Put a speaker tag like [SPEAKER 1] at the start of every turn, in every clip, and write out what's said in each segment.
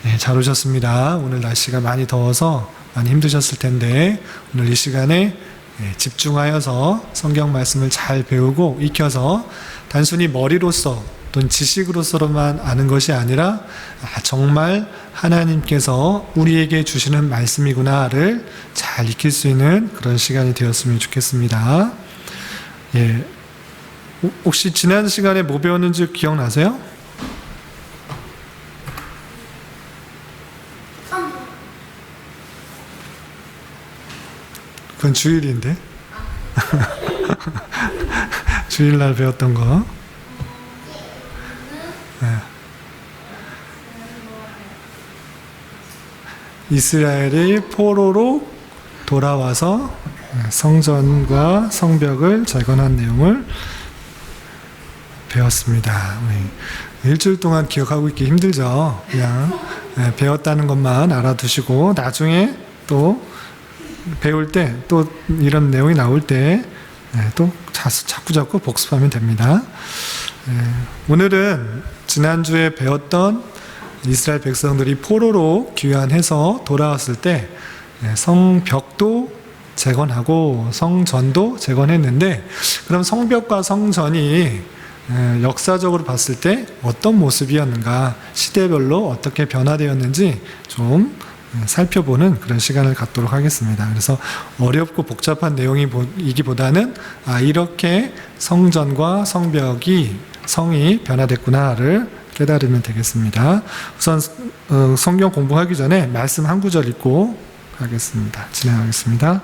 [SPEAKER 1] 네, 잘 오셨습니다. 오늘 날씨가 많이 더워서 많이 힘드셨을 텐데 오늘 이 시간에 집중하여서 성경 말씀을 잘 배우고 익혀서 단순히 머리로서 또는 지식으로서만 아는 것이 아니라 정말 하나님께서 우리에게 주시는 말씀이구나를 잘 익힐 수 있는 그런 시간이 되었으면 좋겠습니다. 예, 혹시 지난 시간에 뭐 배웠는지 기억나세요? 그건 주일인데. 주일날 배웠던 거. 네. 이스라엘이 포로로 돌아와서 성전과 성벽을 재건한 내용을 배웠습니다. 일주일 동안 기억하고 있기 힘들죠. 그냥 배웠다는 것만 알아두시고 나중에 또 배울 때 또 이런 내용이 나올 때 또 자꾸 복습하면 됩니다. 오늘은 지난주에 배웠던 이스라엘 백성들이 포로로 귀환해서 돌아왔을 때 성벽도 재건하고 성전도 재건했는데, 그럼 성벽과 성전이 역사적으로 봤을 때 어떤 모습이었는가, 시대별로 어떻게 변화되었는지 좀 살펴보는 그런 시간을 갖도록 하겠습니다. 그래서 어렵고 복잡한 내용이기보다는 이렇게 성전과 성이 변화됐구나를 깨달으면 되겠습니다. 우선 성경 공부하기 전에 말씀 한 구절 읽고 가겠습니다. 진행하겠습니다.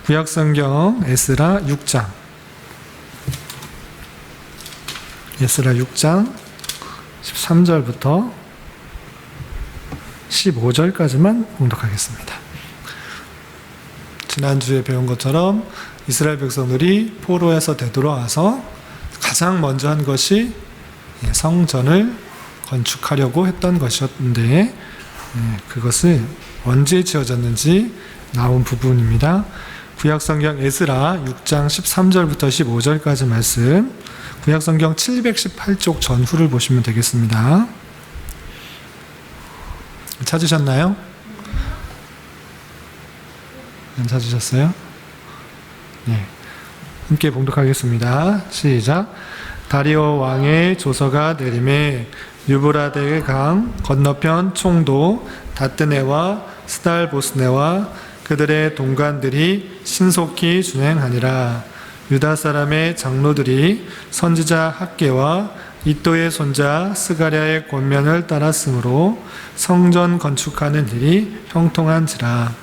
[SPEAKER 1] 구약성경 에스라 6장 13절부터 15절까지만 봉독하겠습니다. 지난주에 배운 것처럼 이스라엘 백성들이 포로에서 되돌아와서 가장 먼저 한 것이 성전을 건축하려고 했던 것이었는데, 그것을 언제 지어졌는지 나온 부분입니다. 구약성경 에스라 6장 13절부터 15절까지 말씀, 구약성경 718쪽 전후를 보시면 되겠습니다. 찾으셨나요? 안 찾으셨어요? 네. 함께 봉독하겠습니다. 시작. 다리오 왕의 조서가 내림에 유브라데 강 건너편 총도 다뜨네와 스달보스네와 그들의 동관들이 신속히 준행하니라. 유다 사람의 장로들이 선지자 학개와 이또의 손자 스가랴의 권면을 따랐으므로 성전 건축하는 일이 형통한지라.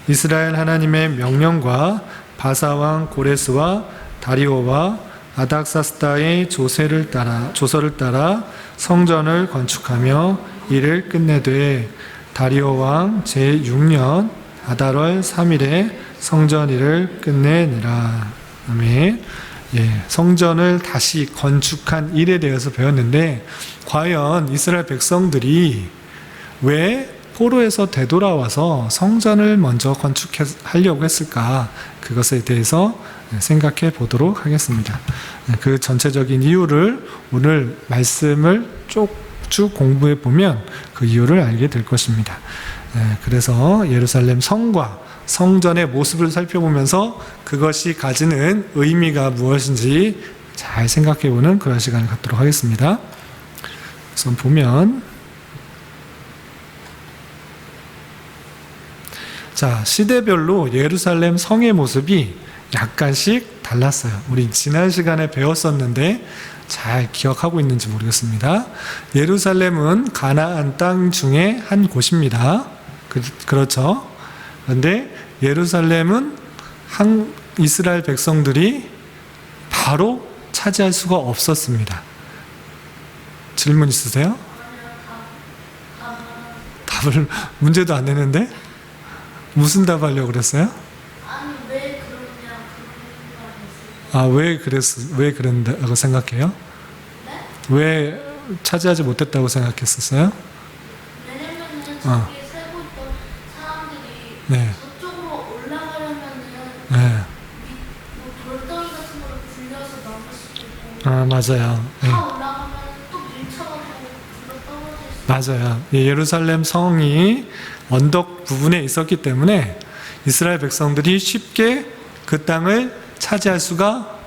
[SPEAKER 1] 이스라엘 하나님의 명령과 바사왕 고레스와 다리오와 아닥사스다의 조서를 따라 성전을 건축하며 이를 끝내되 다리오 왕 제6년 아달월 3일에 성전 일을 끝내니라. 아멘. 성전을 다시 건축한 일에 대해서 배웠는데, 과연 이스라엘 백성들이 왜 포로에서 되돌아와서 성전을 먼저 건축하려고 했을까? 그것에 대해서 생각해 보도록 하겠습니다. 그 전체적인 이유를 오늘 말씀을 쭉 공부해 보면 그 이유를 알게 될 것입니다. 그래서 예루살렘 성과 성전의 모습을 살펴보면서 그것이 가지는 의미가 무엇인지 잘 생각해보는 그런 시간을 갖도록 하겠습니다. 우선 보면, 자, 시대별로 예루살렘 성의 모습이 약간씩 달랐어요. 우리 지난 시간에 배웠었는데 잘 기억하고 있는지 모르겠습니다. 예루살렘은 가나안 땅 중에 한 곳입니다. 그렇죠? 그런데 예루살렘은 이스라엘 백성들이 바로 차지할 수가 없었습니다. 질문 있으세요? 답을 문제도 안 내는데 무슨 답 하려고 그랬어요?
[SPEAKER 2] 아니 왜 그러냐
[SPEAKER 1] 왜 그런다고 생각해요?
[SPEAKER 2] 네?
[SPEAKER 1] 왜 차지하지 못했다고 생각했었어요?
[SPEAKER 2] 왜냐면은 저기 살고 있던 사람들이 저쪽으로 올라가려면은
[SPEAKER 1] 네.
[SPEAKER 2] 뭐 돌덩이 같은 걸 굴려서 넘을 수도 있고
[SPEAKER 1] 맞아요.
[SPEAKER 2] 다 올라가면 또 밀쳐가지고 굴러 떨어질 수
[SPEAKER 1] 맞아요. 예루살렘 성이 언덕 부분에 있었기 때문에 이스라엘 백성들이 쉽게 그 땅을 차지할 수가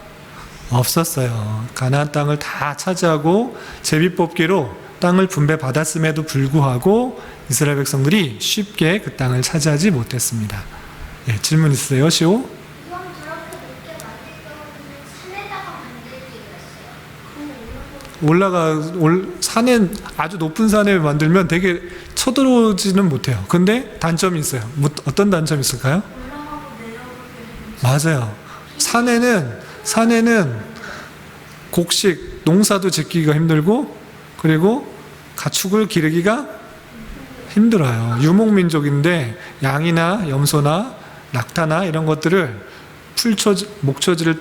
[SPEAKER 1] 없었어요. 가나안 땅을 다 차지하고 제비뽑기로 땅을 분배받았음에도 불구하고 이스라엘 백성들이 쉽게 그 땅을 차지하지 못했습니다. 예, 질문 있으세요, 시오?
[SPEAKER 2] 이건 그렇게 높게 만들 경우는 산에다가 만들지 그랬어요.
[SPEAKER 1] 산에 아주 높은 산에 만들면 되게 쳐들어오지는 못해요. 근데 단점이 있어요. 어떤 단점이 있을까요?
[SPEAKER 2] 올라가고 내려오게 되는
[SPEAKER 1] 맞아요. 산에는 곡식 농사도 짓기가 힘들고 그리고 가축을 기르기가 힘들어요. 유목민족인데 양이나 염소나 낙타나 이런 것들을 목초지를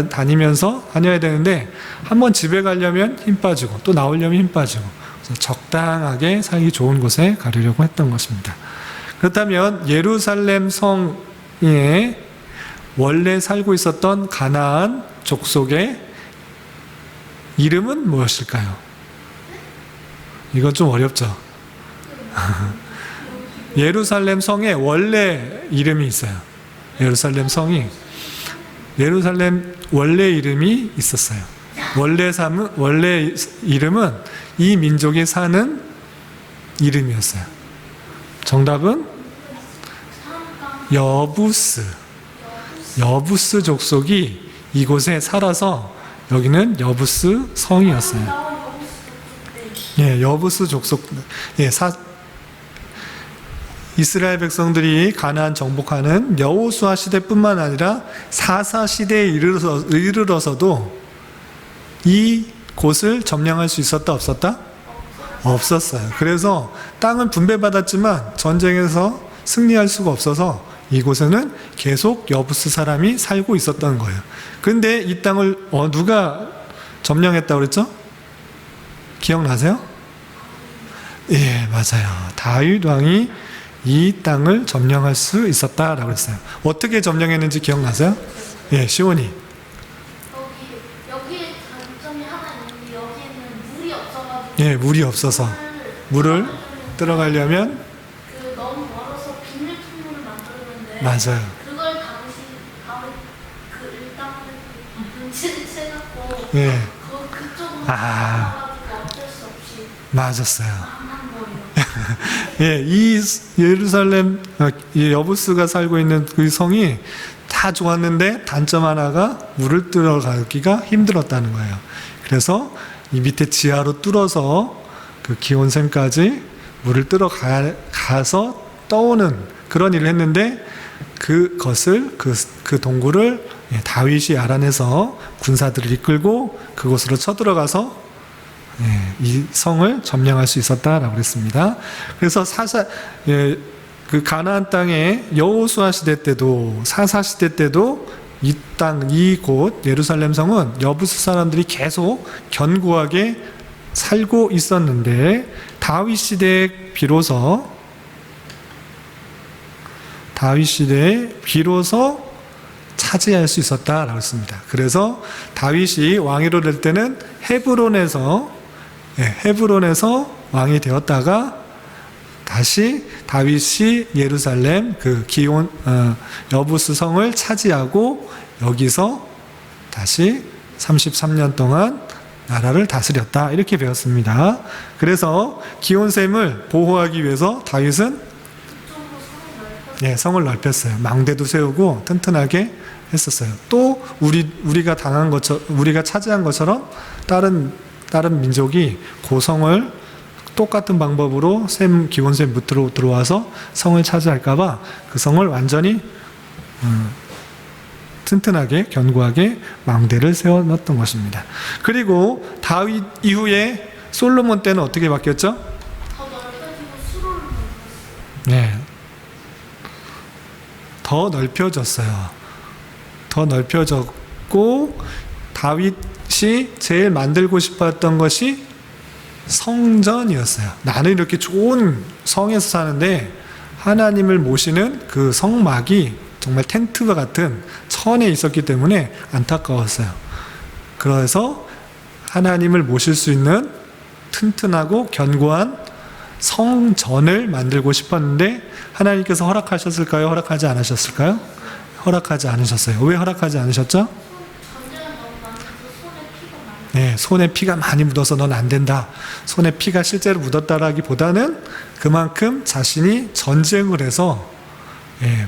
[SPEAKER 1] 다니면서 다녀야 되는데 한번 집에 가려면 힘 빠지고 또 나오려면 힘 빠지고 그래서 적당하게 살기 좋은 곳에 가려고 했던 것입니다. 그렇다면 예루살렘 성에 원래 살고 있었던 가나안 족속의 이름은 무엇일까요? 이건 좀 어렵죠. 예루살렘 성에 원래 이름이 있어요. 예루살렘 원래 이름이 있었어요. 원래 이름은 이 민족이 사는 이름이었어요. 정답은 여부스 족속이 이곳에 살아서 여기는 여부스 성이었어요. 예, 여부스 족속. 예, 이스라엘 백성들이 가나안 정복하는 여호수아 시대뿐만 아니라 사사 시대에 이르러서도 이 곳을 점령할 수 있었다 없었다? 없었어요. 그래서 땅은 분배받았지만 전쟁에서 승리할 수가 없어서 이곳에는 계속 여부스 사람이 살고 있었던 거예요. 근데 이 땅을 누가 점령했다고 그랬죠? 기억나세요? 예, 맞아요. 다윗 왕이 이 땅을 점령할 수 있었다라고 했어요. 어떻게 점령했는지 기억나세요? 예, 시온이.
[SPEAKER 2] 여기에 장점이 하나 있는데 여기에는 물이 없어가지고
[SPEAKER 1] 예, 물이 없어서 물을 들어가려면
[SPEAKER 2] 너무 멀어서 비닐통로를 만들었는데
[SPEAKER 1] 맞아요.
[SPEAKER 2] 그걸 다윗 그 일당을 눈치를 채갖고
[SPEAKER 1] 예,
[SPEAKER 2] 그쪽으로
[SPEAKER 1] 아.
[SPEAKER 2] 가가지고 어쩔 수 없이
[SPEAKER 1] 맞았어요.
[SPEAKER 2] 한 거예요.
[SPEAKER 1] 예, 이 예루살렘 여부스가 살고 있는 그 성이 다 좋았는데 단점 하나가 물을 들어가기가 힘들었다는 거예요. 그래서 이 밑에 지하로 뚫어서 그 기온샘까지 물을 가서 떠오는 그런 일을 했는데 그것을 그 동굴을 다윗이 알아내서 군사들을 이끌고 그곳으로 쳐들어가서 이 성을 점령할 수 있었다라고 그랬습니다. 그래서 그 가나안 땅에 여호수아 시대 때도 사사 시대 때도 이곳 예루살렘 성은 여부스 사람들이 계속 견고하게 살고 있었는데 다윗 시대에 비로소 차지할 수 있었다라고 했습니다. 그래서 다윗이 왕위로 될 때는 헤브론에서 왕이 되었다가 다시 다윗이 예루살렘 여부스 성을 차지하고 여기서 다시 33년 동안 나라를 다스렸다 이렇게 배웠습니다. 그래서 기온샘을 보호하기 위해서 다윗은 성을 넓혔어요. 망대도 세우고 튼튼하게 했었어요. 또 우리가 차지한 것처럼 다른 민족이 고성을 똑같은 방법으로 기온샘 밑으로 들어와서 성을 차지할까봐 그 성을 완전히 튼튼하게 견고하게 망대를 세워놨던 것입니다. 그리고 다윗 이후에 솔로몬 때는 어떻게 바뀌었죠?
[SPEAKER 2] 더 넓혀지고 수로를 넓혔어요.
[SPEAKER 1] 네, 더 넓혀졌어요. 더 넓혀졌고 다윗이 제일 만들고 싶었던 것이 성전이었어요. 나는 이렇게 좋은 성에서 사는데 하나님을 모시는 그 성막이 정말 텐트와 같은 천에 있었기 때문에 안타까웠어요. 그래서 하나님을 모실 수 있는 튼튼하고 견고한 성전을 만들고 싶었는데 하나님께서 허락하셨을까요? 허락하지 않으셨을까요? 허락하지 않으셨어요. 왜 허락하지 않으셨죠?
[SPEAKER 2] 전쟁은 너무 많아서 손에 피가 많이
[SPEAKER 1] 네, 손에 피가 많이 묻어서 넌 안 된다. 손에 피가 실제로 묻었다라기보다는 그만큼 자신이 전쟁을 해서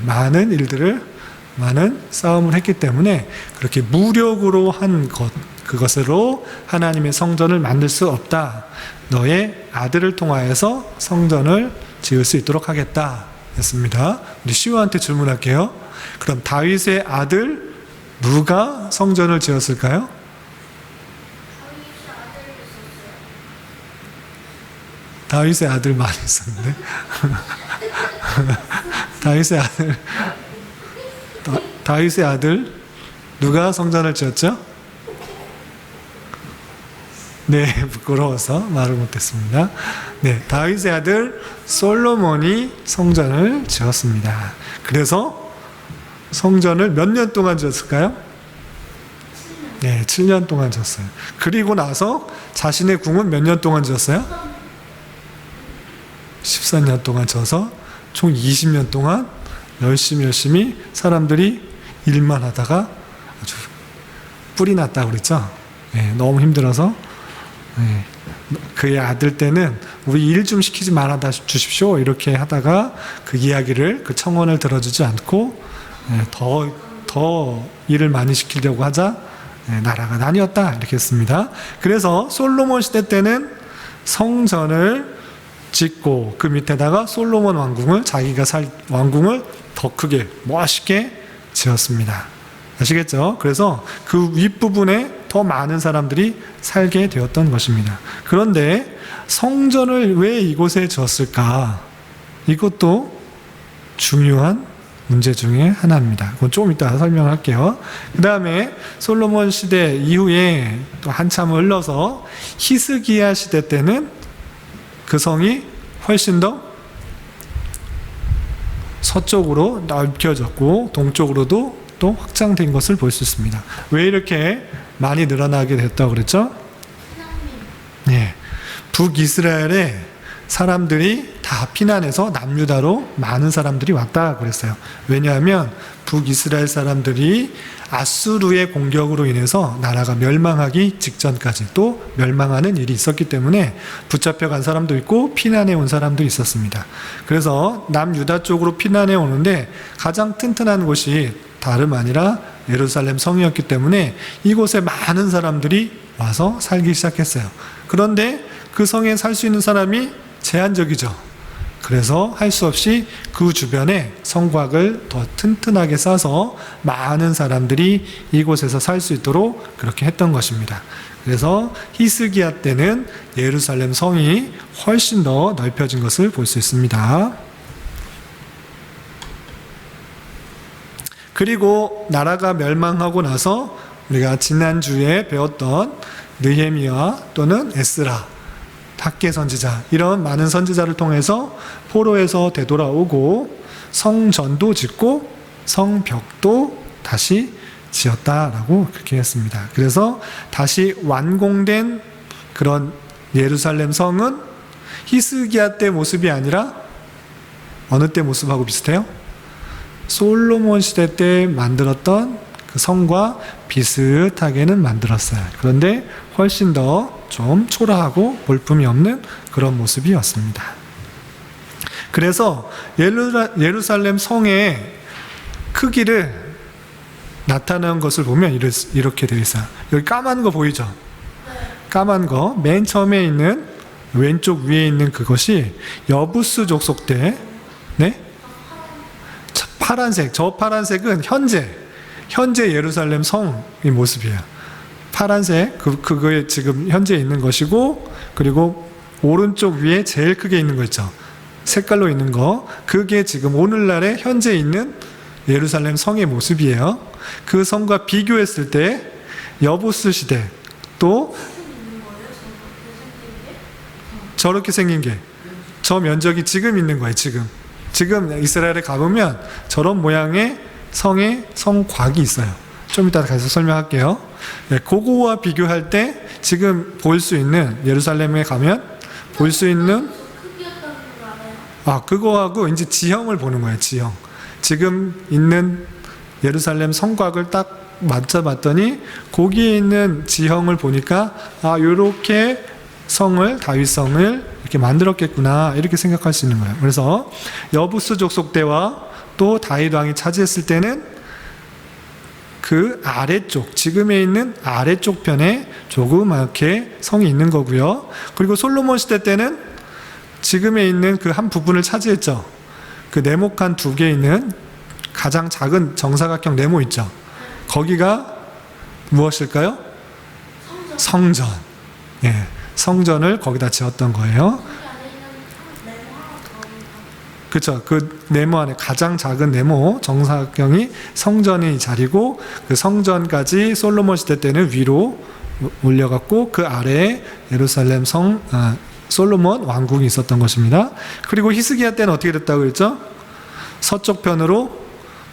[SPEAKER 1] 많은 일들을, 많은 싸움을 했기 때문에 그렇게 무력으로 한 것, 그것으로 하나님의 성전을 만들 수 없다. 너의 아들을 통하여서 성전을 지을 수 있도록 하겠다. 했습니다. 우리 시우한테 질문할게요. 그럼 다윗의 아들 누가 성전을 지었을까요? 다윗의 아들 많이 있었는데. 다윗의 아들 누가 성전을 지었죠? 네, 부끄러워서 말을 못했습니다. 네, 다윗의 아들 솔로몬이 성전을 지었습니다. 그래서 성전을 몇 년 동안 지었을까요? 네, 7년 동안 지었어요. 그리고 나서 자신의 궁은 몇 년 동안 지었어요? 14년 동안 지어서 총 20년 동안 열심히 사람들이 일만 하다가 아주 뿔이 났다고 그랬죠. 네, 너무 힘들어서 그의 아들 때는 우리 일 좀 시키지 말아 주십시오 이렇게 하다가 그 이야기를, 그 청원을 들어주지 않고 더 일을 많이 시키려고 하자 나라가 나뉘었다 이렇게 했습니다. 그래서 솔로몬 시대 때는 성전을 짓고 그 밑에다가 솔로몬 왕궁을, 자기가 살 왕궁을 더 크게 멋있게 지었습니다. 아시겠죠? 그래서 그 윗부분에 더 많은 사람들이 살게 되었던 것입니다. 그런데 성전을 왜 이곳에 지었을까? 이것도 중요한 문제 중에 하나입니다. 그건 조금 이따 설명할게요. 그 다음에 솔로몬 시대 이후에 또 한참 흘러서 히스기야 시대 때는 그 성이 훨씬 더 서쪽으로 넓혀졌고 동쪽으로도 또 확장된 것을 볼 수 있습니다. 왜 이렇게 많이 늘어나게 됐다고 그랬죠? 네, 북이스라엘에 사람들이 다 피난해서 남유다로 많은 사람들이 왔다 그랬어요. 왜냐하면 북이스라엘 사람들이 아수르의 공격으로 인해서 나라가 멸망하기 직전까지 또 멸망하는 일이 있었기 때문에 붙잡혀간 사람도 있고 피난해 온 사람도 있었습니다. 그래서 남유다 쪽으로 피난해 오는데 가장 튼튼한 곳이 다름 아니라 예루살렘 성이었기 때문에 이곳에 많은 사람들이 와서 살기 시작했어요. 그런데 그 성에 살 수 있는 사람이 제한적이죠. 그래서 할 수 없이 그 주변에 성곽을 더 튼튼하게 쌓아서 많은 사람들이 이곳에서 살 수 있도록 그렇게 했던 것입니다. 그래서 히스기야 때는 예루살렘 성이 훨씬 더 넓혀진 것을 볼 수 있습니다. 그리고 나라가 멸망하고 나서 우리가 지난주에 배웠던 느헤미야 또는 에스라, 학개 선지자, 이런 많은 선지자를 통해서 포로에서 되돌아오고 성전도 짓고 성벽도 다시 지었다라고 그렇게 했습니다. 그래서 다시 완공된 그런 예루살렘 성은 히스기야 때 모습이 아니라 어느 때 모습하고 비슷해요? 솔로몬 시대 때 만들었던 그 성과 비슷하게는 만들었어요. 그런데 훨씬 더 좀 초라하고 볼품이 없는 그런 모습이었습니다. 그래서 예루살렘 성의 크기를 나타내는 것을 보면 이렇게 되어 있어요. 여기 까만 거 보이죠? 까만 거 맨 처음에 있는 왼쪽 위에 있는 그것이 여부스 족속 때, 네? 파란색, 저 파란색은 현재 예루살렘 성의 모습이에요. 파란색, 그거에 지금 현재 있는 것이고, 그리고 오른쪽 위에 제일 크게 있는 거 있죠. 색깔로 있는 거. 그게 지금 오늘날에 현재 있는 예루살렘 성의 모습이에요. 그 성과 비교했을 때 여부스 시대 또 저렇게 생긴 게 저 면적이 지금 있는 거예요. 지금 이스라엘에 가보면 저런 모양의 성의 성곽이 있어요. 좀 이따 가서 설명할게요. 네, 그거와 비교할 때 지금 볼 수 있는 예루살렘에 가면 볼 수 있는 그거하고 이제 지형을 보는 거예요, 지형. 지금 있는 예루살렘 성곽을 딱 맞춰봤더니 거기에 있는 지형을 보니까 요렇게 다윗성을 이렇게 만들었겠구나, 이렇게 생각할 수 있는 거예요. 그래서 여부스 족속 때와 또 다윗 왕이 차지했을 때는 그 아래쪽, 지금에 있는 아래쪽 편에 조그맣게 성이 있는 거고요. 그리고 솔로몬 시대 때는 지금에 있는 그 한 부분을 차지했죠. 그 네모칸 2개 있는 가장 작은 정사각형 네모 있죠. 거기가 무엇일까요? 성전. 예, 성전을 거기다 지었던 거예요. 그렇죠. 그 네모 안에 가장 작은 네모 정사각형이 성전의 자리고, 그 성전까지 솔로몬 시대 때는 위로 올려갖고 그 아래에 예루살렘 솔로몬 왕궁이 있었던 것입니다. 그리고 히스기야 때는 어떻게 됐다고 했죠? 서쪽 편으로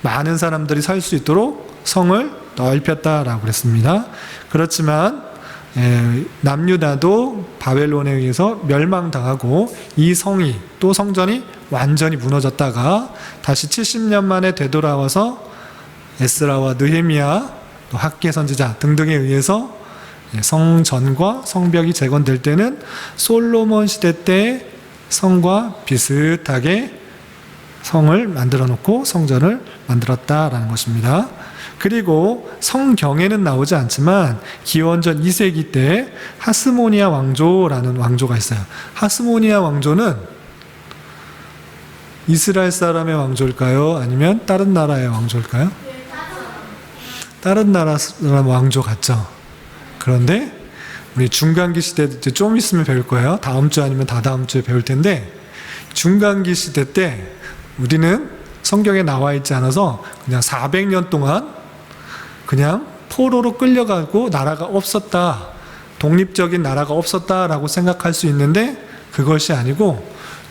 [SPEAKER 1] 많은 사람들이 살 수 있도록 성을 넓혔다라고 그랬습니다. 그렇지만 남유다도 바벨론에 의해서 멸망당하고 이 성이, 또 성전이 완전히 무너졌다가 다시 70년 만에 되돌아와서 에스라와 느헤미야, 또 학개 선지자 등등에 의해서 성전과 성벽이 재건될 때는 솔로몬 시대 때 성과 비슷하게 성을 만들어 놓고 성전을 만들었다라는 것입니다. 그리고 성경에는 나오지 않지만 기원전 2세기 때 하스모니아 왕조라는 왕조가 있어요. 하스모니아 왕조는 이스라엘 사람의 왕조일까요? 아니면 다른 나라의 왕조일까요? 다른 나라 사람 왕조 같죠. 그런데 우리 중간기 시대 때 좀 있으면 배울 거예요. 다음 주 아니면 다다음 주에 배울 텐데, 중간기 시대 때 우리는 성경에 나와 있지 않아서 그냥 400년 동안 그냥 포로로 끌려가고 나라가 없었다, 독립적인 나라가 없었다라고 생각할 수 있는데, 그것이 아니고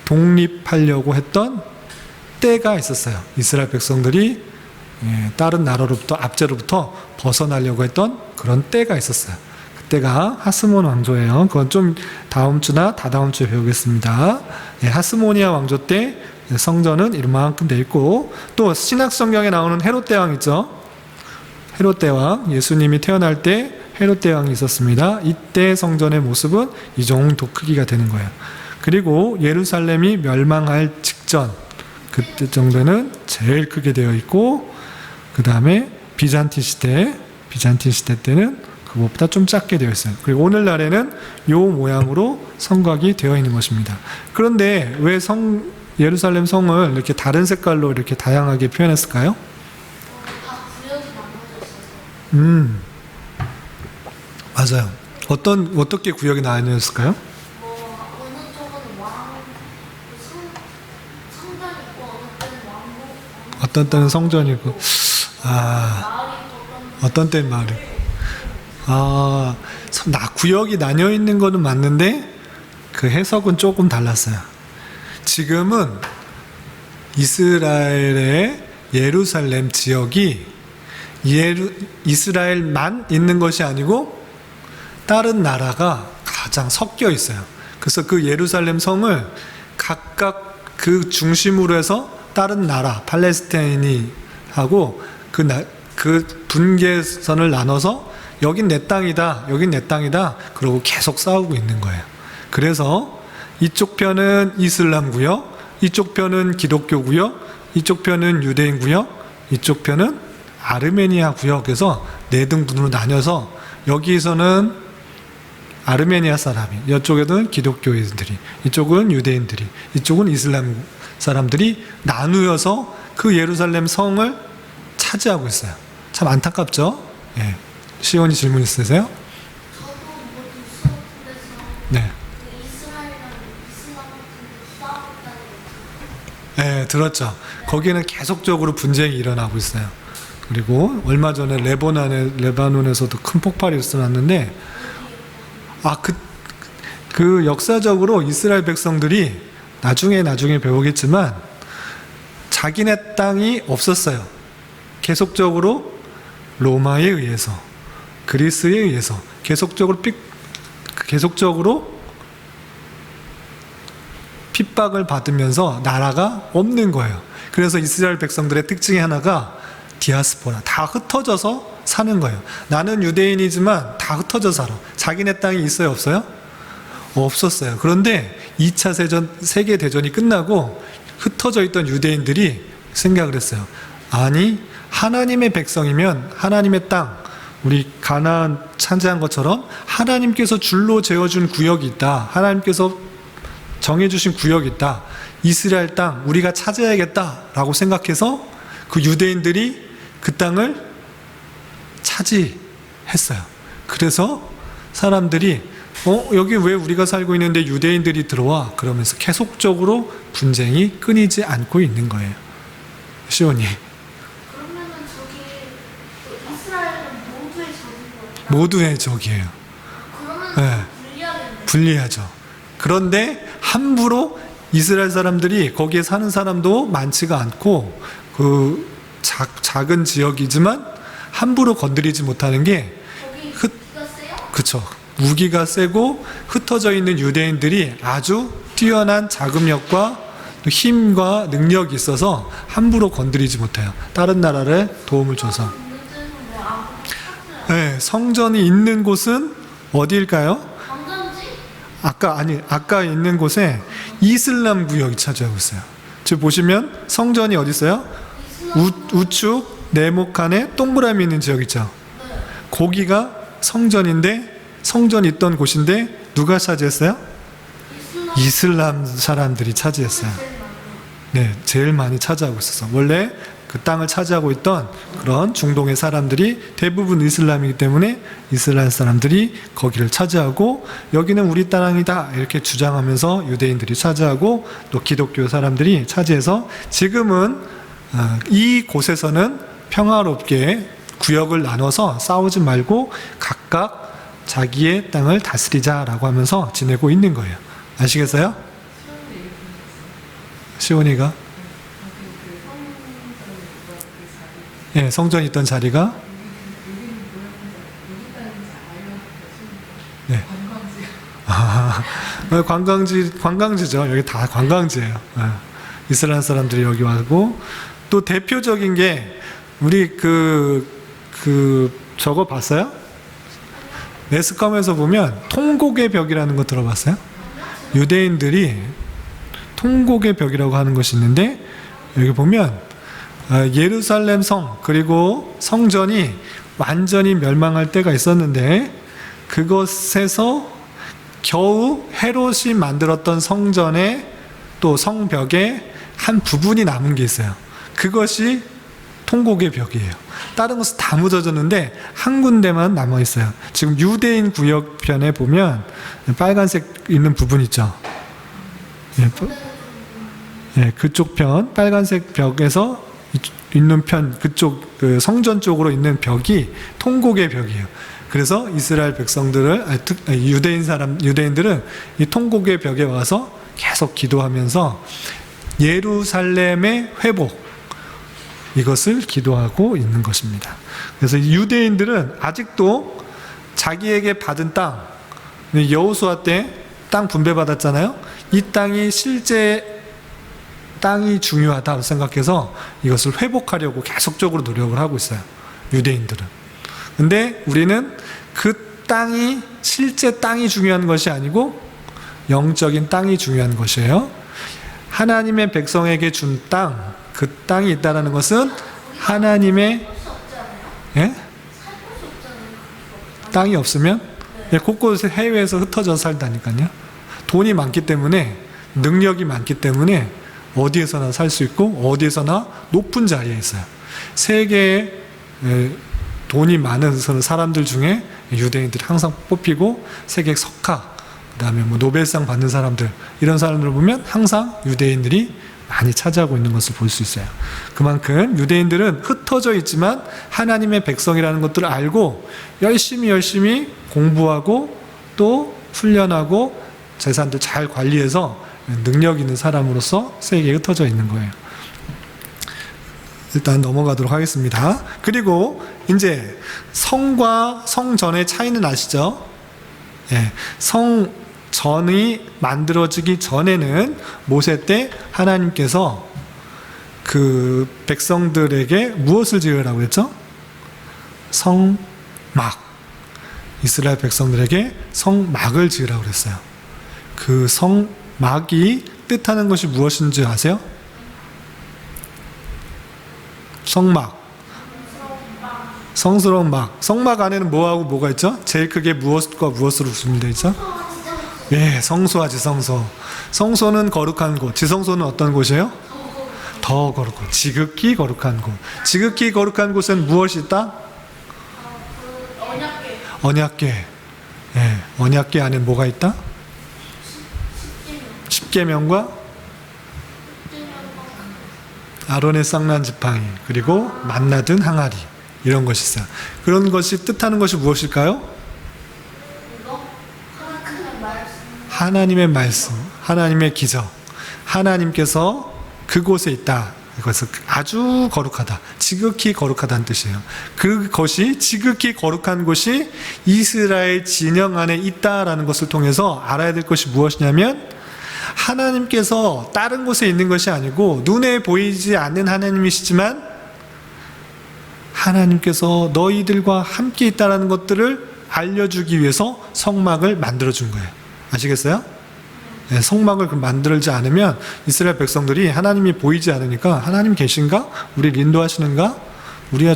[SPEAKER 1] 독립하려고 했던 때가 있었어요. 이스라엘 백성들이 다른 나라로부터, 압제로부터 벗어나려고 했던 그런 때가 있었어요. 그때가 하스몬 왕조예요. 그건 좀 다음 주나 다다음 주에 배우겠습니다. 하스모니아 왕조 때 성전은 이만큼 돼 있고, 또 신약 성경에 나오는 헤롯 대왕 있죠. 헤롯 대왕, 예수님이 태어날 때 헤롯 대왕이 있었습니다. 이때 성전의 모습은 이 정도 크기가 되는 거예요. 그리고 예루살렘이 멸망할 직전, 그때 정도는 제일 크게 되어 있고, 그 다음에 비잔틴 시대 때는 그것보다 좀 작게 되어 있어요. 그리고 오늘날에는 요 모양으로 성곽이 되어 있는 것입니다. 그런데 왜 예루살렘 성을 이렇게 다른 색깔로 이렇게 다양하게 표현했을까요? 맞아요. 어떻게 구역이 나뉘었을까요?
[SPEAKER 2] 어느 쪽은 성전 있고 어느 때는 왕국,
[SPEAKER 1] 어떤 때는 성전이고, 어떤 때는 마을이. 구역이 나뉘어 있는 거는 맞는데 그 해석은 조금 달랐어요. 지금은 이스라엘의 예루살렘 지역이 이스라엘만 있는 것이 아니고 다른 나라가 가장 섞여 있어요. 그래서 그 예루살렘 성을 각각 그 중심으로 해서 다른 나라, 팔레스타인이 하고 그 분계선을 나눠서 여긴 내 땅이다, 여긴 내 땅이다, 그러고 계속 싸우고 있는 거예요. 그래서 이쪽 편은 이슬람 구역, 이쪽 편은 기독교 구역, 이쪽 편은 유대인 구역, 이쪽 편은 아르메니아 구역에서 네 등분으로 나뉘어서, 여기에서는 아르메니아 사람이, 이쪽에는 기독교인들이, 이쪽은 유대인들이, 이쪽은 이슬람 사람들이 나누어서 그 예루살렘 성을 차지하고 있어요. 참 안타깝죠? 예. 시온이 질문 있으세요?
[SPEAKER 2] 저도 뭐 뉴스 같은 데서
[SPEAKER 1] 네.
[SPEAKER 2] 그 이스라엘이랑 이슬람 같은 데 싸웠다는
[SPEAKER 1] 네, 들었죠. 거기에는 계속적으로 분쟁이 일어나고 있어요. 그리고 얼마 전에 레바논에서도 큰 폭발이 일어났는데, 그 역사적으로 이스라엘 백성들이 나중에 배우겠지만 자기네 땅이 없었어요. 계속적으로 로마에 의해서, 그리스에 의해서 계속적으로 핍박을 받으면서 나라가 없는 거예요. 그래서 이스라엘 백성들의 특징이 하나가 디아스포라, 다 흩어져서 사는 거예요. 나는 유대인이지만 다 흩어져 살아. 자기네 땅이 있어요, 없어요? 없었어요. 그런데 2차 세계대전이 끝나고 흩어져 있던 유대인들이 생각을 했어요. 아니, 하나님의 백성이면 하나님의 땅, 우리 가나안 차지한 것처럼 하나님께서 줄로 재어준 구역이 있다. 하나님께서 정해주신 구역이 있다. 이스라엘 땅 우리가 찾아야겠다라고 생각해서 그 유대인들이 그 땅을 차지했어요. 그래서 사람들이 여기 왜 우리가 살고 있는데 유대인들이 들어와? 그러면서 계속적으로 분쟁이 끊이지 않고 있는 거예요. 시온이.
[SPEAKER 2] 그러면은 저기 또 이스라엘은 모두의 적인 거예요.
[SPEAKER 1] 모두의 적이에요.
[SPEAKER 2] 그러면
[SPEAKER 1] 네.
[SPEAKER 2] 불리하겠네.
[SPEAKER 1] 불리하죠. 그런데 함부로 이스라엘 사람들이 거기에 사는 사람도 많지가 않고 그 작은 지역이지만 함부로 건드리지 못하는 게
[SPEAKER 2] 거기 무기가 세요?
[SPEAKER 1] 그쵸. 무기가 세고 흩어져 있는 유대인들이 아주 뛰어난 자금력과 또 힘과 능력이 있어서 함부로 건드리지 못해요. 다른 나라를 도움을 줘서. 네, 성전이 있는 곳은 어디일까요?
[SPEAKER 2] 관광지?
[SPEAKER 1] 아까 있는 곳에 이슬람 구역이 차지하고 있어요. 지금 보시면 성전이 어디 있어요? 우측 네모칸에 동그라미 있는 지역 있죠.
[SPEAKER 2] 네.
[SPEAKER 1] 거기가 성전인데 성전이 있던 곳인데 누가 차지했어요? 이슬람 사람들이 차지했어요.
[SPEAKER 2] 제일 많아요.
[SPEAKER 1] 네, 제일 많이 차지하고 있었어. 원래 그 땅을 차지하고 있던 그런 중동의 사람들이 대부분 이슬람이기 때문에 이슬람 사람들이 거기를 차지하고 여기는 우리 땅이다 이렇게 주장하면서 유대인들이 차지하고 또 기독교 사람들이 차지해서 지금은 이 곳에서는 평화롭게 구역을 나눠서 싸우지 말고 각각 자기의 땅을 다스리자라고 하면서 지내고 있는 거예요. 아시겠어요? 시온이가? 예, 성전이 있던 자리가? 네. 관광지죠. 여기 다 관광지예요. 이스라엘 사람들이 여기 와고 또 대표적인 게 우리 저거 봤어요? 매스컴에서 보면 통곡의 벽이라는 거 들어봤어요? 유대인들이 통곡의 벽이라고 하는 것이 있는데 여기 보면 예루살렘 성 그리고 성전이 완전히 멸망할 때가 있었는데 그것에서 겨우 헤롯이 만들었던 성전의 또 성벽에 한 부분이 남은 게 있어요. 그것이 통곡의 벽이에요. 다른 것은 다 묻어졌는데 한 군데만 남아 있어요. 지금 유대인 구역편에 보면 빨간색 있는 부분 있죠. 예, 그쪽 편 빨간색 벽에서 있는 편 그쪽 그 성전 쪽으로 있는 벽이 통곡의 벽이에요. 그래서 이스라엘 백성들을 유대인들은 이 통곡의 벽에 와서 계속 기도하면서 예루살렘의 회복 이것을 기도하고 있는 것입니다. 그래서 유대인들은 아직도 자기에게 받은 땅, 여호수아 때 땅 분배받았잖아요. 이 땅이 실제 땅이 중요하다고 생각해서 이것을 회복하려고 계속적으로 노력을 하고 있어요. 유대인들은. 근데 우리는 그 땅이 실제 땅이 중요한 것이 아니고 영적인 땅이 중요한 것이에요. 하나님의 백성에게 준 땅, 그 땅이 있다는 것은 하나님의 예? 땅이 없으면 예, 곳곳에 해외에서 흩어져 살다니까요. 돈이 많기 때문에 능력이 많기 때문에 어디에서나 살 수 있고 어디에서나 높은 자리에 있어요. 세계에 돈이 많은 사람들 중에 유대인들이 항상 뽑히고 세계 석학, 그다음에 뭐 노벨상 받는 사람들 이런 사람들을 보면 항상 유대인들이 많이 차지하고 있는 것을 볼 수 있어요. 그만큼 유대인들은 흩어져 있지만 하나님의 백성이라는 것들을 알고 열심히 공부하고 또 훈련하고 재산들 잘 관리해서 능력 있는 사람으로서 세계에 흩어져 있는 거예요. 일단 넘어가도록 하겠습니다. 그리고 이제 성과 성전의 차이는 아시죠? 예, 전이 만들어지기 전에는 모세 때 하나님께서 그 백성들에게 무엇을 지으라고 했죠? 성막. 이스라엘 백성들에게 성막을 지으라고 그랬어요. 그 성막이 뜻하는 것이 무엇인지 아세요? 성막. 성스러운 막. 성막 안에는 뭐하고 뭐가 있죠? 제일 크게 무엇과 무엇으로 구성되어 있죠? 예, 성소와 지성소. 성소는 거룩한 곳, 지성소는 어떤 곳이에요? 더 거룩한, 지극히 거룩한 곳. 지극히 거룩한 곳엔 무엇이 있다? 언약궤. 예, 언약궤 안에 뭐가 있다? 십계명과 아론의 쌍난 지팡이, 그리고 만나든 항아리, 이런 것이 있어요. 그런 것이 뜻하는 것이 무엇일까요? 하나님의 말씀, 하나님의 기적, 하나님께서 그곳에 있다. 이것은 아주 거룩하다, 지극히 거룩하다는 뜻이에요. 그것이 지극히 거룩한 곳이 이스라엘 진영 안에 있다라는 것을 통해서 알아야 될 것이 무엇이냐면, 하나님께서 다른 곳에 있는 것이 아니고 눈에 보이지 않는 하나님이시지만 하나님께서 너희들과 함께 있다는 것들을 알려주기 위해서 성막을 만들어준 거예요. 아시겠어요? 네, 성막을 만들지 않으면 이스라엘 백성들이 하나님이 보이지 않으니까 하나님 계신가? 우리를 인도하시는가? 우리와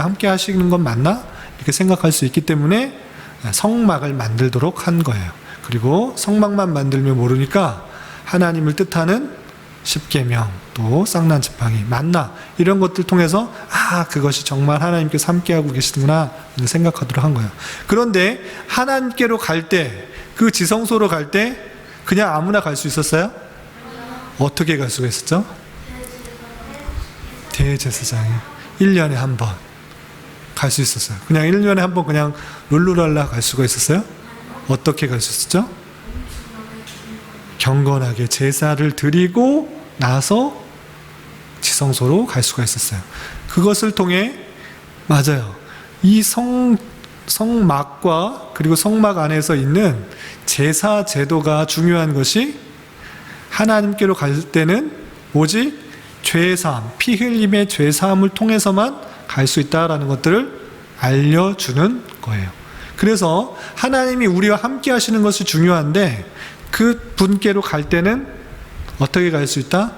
[SPEAKER 1] 함께 하시는 건 맞나? 이렇게 생각할 수 있기 때문에 성막을 만들도록 한 거예요. 그리고 성막만 만들면 모르니까 하나님을 뜻하는 십계명, 또 쌍난 지팡이, 만나, 이런 것들 통해서 그것이 정말 하나님께서 함께하고 계시구나 생각하도록 한 거예요. 그런데 하나님께로 갈 때, 그 지성소로 갈 때 그냥 아무나 갈 수 있었어요? 어떻게 갈 수가 있었죠? 대제사장이 1년에 한 번 갈 수 있었어요. 그냥 1년에 한 번 그냥 룰루랄라 갈 수가 있었어요? 어떻게 갈 수 있었죠? 경건하게 제사를 드리고 나서 지성소로 갈 수가 있었어요. 그것을 통해, 맞아요, 이 성막과 그리고 성막 안에서 있는 제사 제도가 중요한 것이, 하나님께로 갈 때는 오직 죄사함, 피 흘림의 죄사함을 통해서만 갈 수 있다라는 것들을 알려주는 거예요. 그래서 하나님이 우리와 함께 하시는 것이 중요한데, 그 분께로 갈 때는 어떻게 갈 수 있다?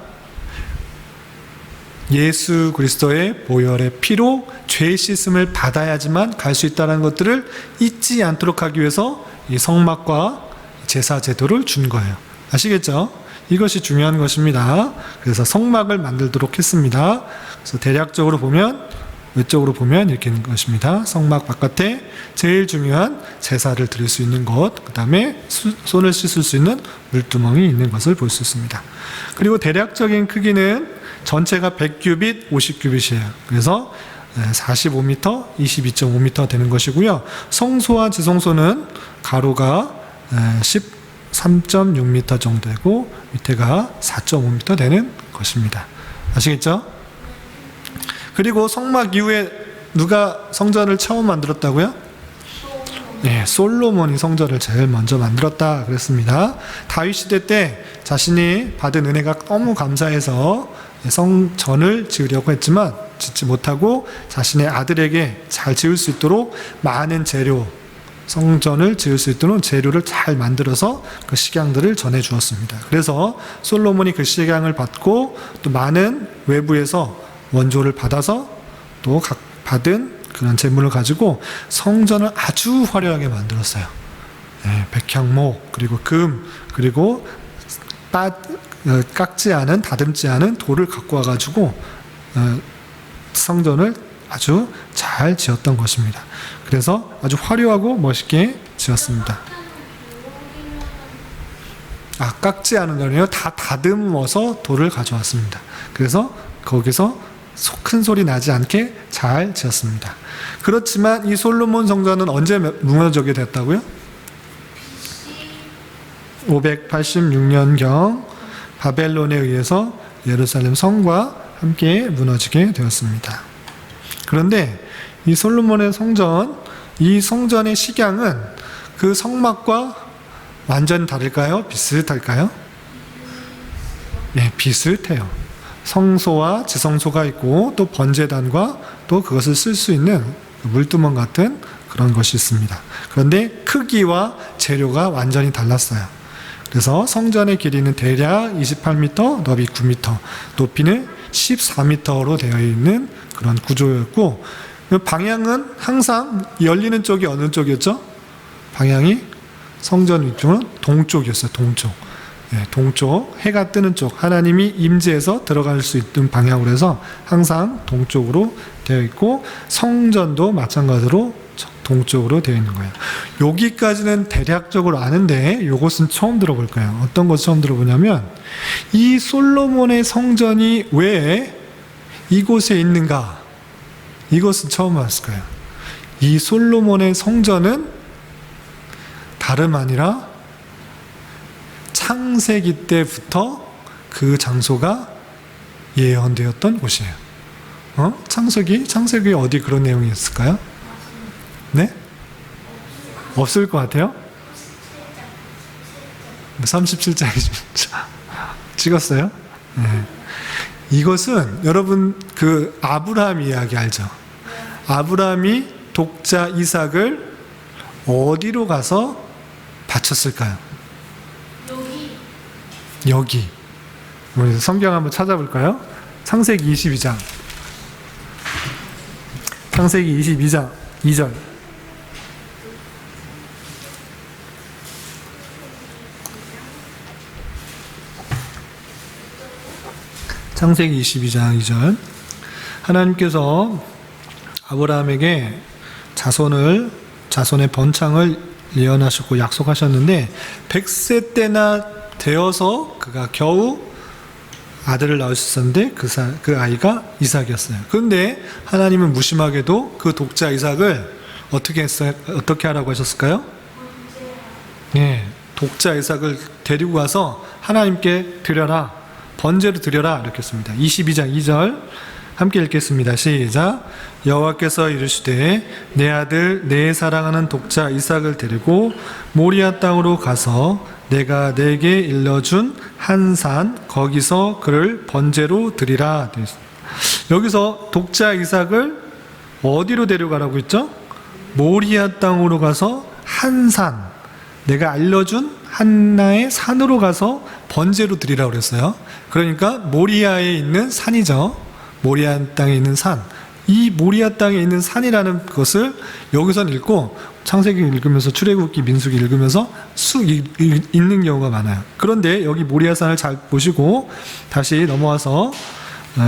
[SPEAKER 1] 예수 그리스도의 보혈의 피로 죄 씻음을 받아야지만 갈 수 있다는 것들을 잊지 않도록 하기 위해서 이 성막과 제사 제도를 준 거예요. 아시겠죠? 이것이 중요한 것입니다. 그래서 성막을 만들도록 했습니다. 그래서 대략적으로 보면, 외적으로 보면 이렇게 있는 것입니다. 성막 바깥에 제일 중요한 제사를 드릴 수 있는 것, 그 다음에 손을 씻을 수 있는 물두멍이 있는 것을 볼 수 있습니다. 그리고 대략적인 크기는 전체가 100규빗, 50규빗이에요. 그래서 45m, 22.5m 되는 것이고요. 성소와 지성소는 가로가 13.6m 정도 되고 밑에가 4.5m 되는 것입니다. 아시겠죠? 그리고 성막 이후에 누가 성전을 처음 만들었다고요? 네, 솔로몬이 성전을 제일 먼저 만들었다 그랬습니다. 다윗 시대 때 자신이 받은 은혜가 너무 감사해서 성전을 지으려고 했지만 짓지 못하고 자신의 아들에게 잘 지을 수 있도록 많은 재료, 성전을 지을 수 있도록 재료를 잘 만들어서 그 식양들을 전해 주었습니다. 그래서 솔로몬이 그 식양을 받고 또 많은 외부에서 원조를 받아서 또 각 받은 그런 재물을 가지고 성전을 아주 화려하게 만들었어요. 네, 백향목, 그리고 금, 그리고 깎지 않은, 다듬지 않은 돌을 갖고 와가지고 성전을 아주 잘 지었던 것입니다. 그래서 아주 화려하고 멋있게 지었습니다. 깎지 않은 게 아니에요. 다 다듬어서 돌을 가져왔습니다. 그래서 거기서 큰 소리 나지 않게 잘 지었습니다. 그렇지만 이 솔로몬 성전은 언제 무너지게 됐다고요? 586년경 바벨론에 의해서 예루살렘 성과 함께 무너지게 되었습니다. 그런데 이 솔로몬의 성전, 이 성전의 식양은 그 성막과 완전 다를까요? 비슷할까요? 네, 비슷해요. 성소와 지성소가 있고 또 번제단과 또 그것을 쓸 수 있는 물두멍 같은 그런 것이 있습니다. 그런데 크기와 재료가 완전히 달랐어요. 그래서 성전의 길이는 대략 28m, 너비 9m, 높이는 14m로 되어 있는 그런 구조였고, 방향은 항상 열리는 쪽이 어느 쪽이었죠? 방향이 성전 위쪽은 동쪽이었어요. 동쪽. 네, 동쪽, 해가 뜨는 쪽, 하나님이 임재해서 들어갈 수 있는 방향으로 해서 항상 동쪽으로 되어 있고, 성전도 마찬가지로 동쪽으로 되어 있는 거예요. 여기까지는 대략적으로 아는데 이것은 처음 들어볼 거예요. 어떤 것을 처음 들어보냐면, 이 솔로몬의 성전이 왜 이곳에 있는가? 이것은 처음 알았을 거예요. 이 솔로몬의 성전은 다름 아니라 창세기 때부터 그 장소가 예언되었던 곳이에요. 창세기 어디 그런 내용이 있을까요? 네? 없을 것 같아요? 37장이 찍었어요? 네. 이것은 여러분 그 아브라함 이야기 알죠? 아브라함이 독자 이삭을 어디로 가서 바쳤을까요? 여기. 우리 성경 한번 찾아볼까요? 창세기 22장. 창세기 22장 2절. 창세기 22장 2절. 하나님께서 아브라함에게 자손의 번창을 예언하셨고 약속하셨는데 100세 때나 되어서 그가 겨우 아들을 낳을 수 있었는데 그 아이가 이삭이었어요. 그런데 하나님은 무심하게도 그 독자 이삭을 어떻게 하라고 하셨을까요? 네, 독자 이삭을 데리고 가서 하나님께 드려라, 번제로 드려라 이렇게 했습니다. 22장 2절 함께 읽겠습니다. 시작. 여호와께서 이르시되 내 아들 내 사랑하는 독자 이삭을 데리고 모리아 땅으로 가서 내가 내게 일러준 한 산 거기서 그를 번제로 드리라. 여기서 독자 이삭을 어디로 데려가라고 했죠? 모리아 땅으로 가서 한 산, 내가 알려준 하나의 산으로 가서 번제로 드리라고 그랬어요. 그러니까 모리아에 있는 산이죠. 모리아 땅에 있는 산. 이 모리아 땅에 있는 산이라는 것을 여기선 읽고 창세기 읽으면서 출애굽기 민수기 읽으면서 쑥 읽는 경우가 많아요. 그런데 여기 모리아 산을 잘 보시고 다시 넘어와서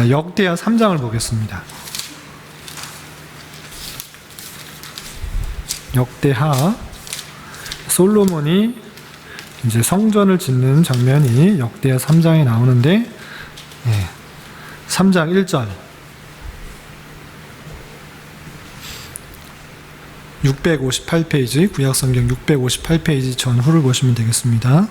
[SPEAKER 1] 역대하 3장을 보겠습니다. 역대하, 솔로몬이 이제 성전을 짓는 장면이 역대하 3장에 나오는데 3장 1절 658페이지 구약성경 658페이지 전후를 보시면 되겠습니다.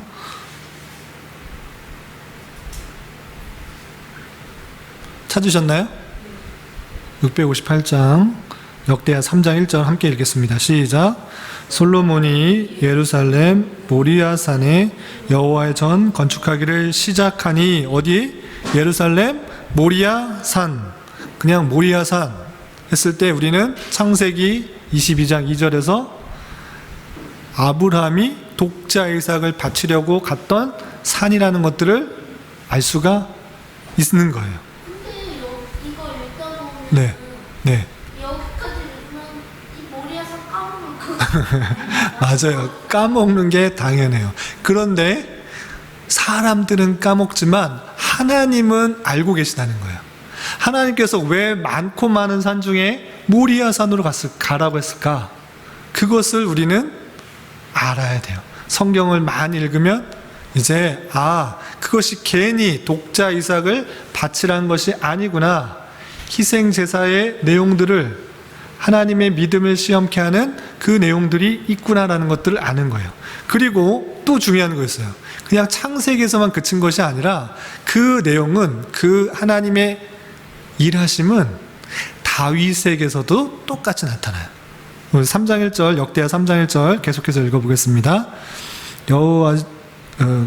[SPEAKER 1] 찾으셨나요? 658장 역대하 3장 1절 함께 읽겠습니다. 시작. 솔로몬이 예루살렘 모리아산에 여호와의 전 건축하기를 시작하니 어디? 예루살렘 모리아산. 그냥 모리아산 했을 때 우리는 창세기 22장 2절에서 아브라함이 독자 이삭을 바치려고 갔던 산이라는 것들을 알 수가 있는 거예요.
[SPEAKER 2] 근데 이거 읽다 보면
[SPEAKER 1] 네.
[SPEAKER 2] 여기까지 읽으면 이 모리아산 까먹는 거.
[SPEAKER 1] 맞아요. 까먹는 게 당연해요. 그런데 사람들은 까먹지만 하나님은 알고 계시다는 거예요. 하나님께서 왜 많고 많은 산 중에 모리아산으로 가라고 했을까? 그것을 우리는 알아야 돼요. 성경을 많이 읽으면 이제 그것이 괜히 독자 이삭을 바치라는 것이 아니구나. 희생제사의 내용들을 하나님의 믿음을 시험케 하는 그 내용들이 있구나라는 것들을 아는 거예요. 그리고 또 중요한 거 있어요. 그냥 창세기에서만 그친 것이 아니라 그 내용은 그 하나님의 일하심은 다윗에게서도 똑같이 나타나요. 3장 1절 역대하 3장 1절 계속해서 읽어보겠습니다. 여호와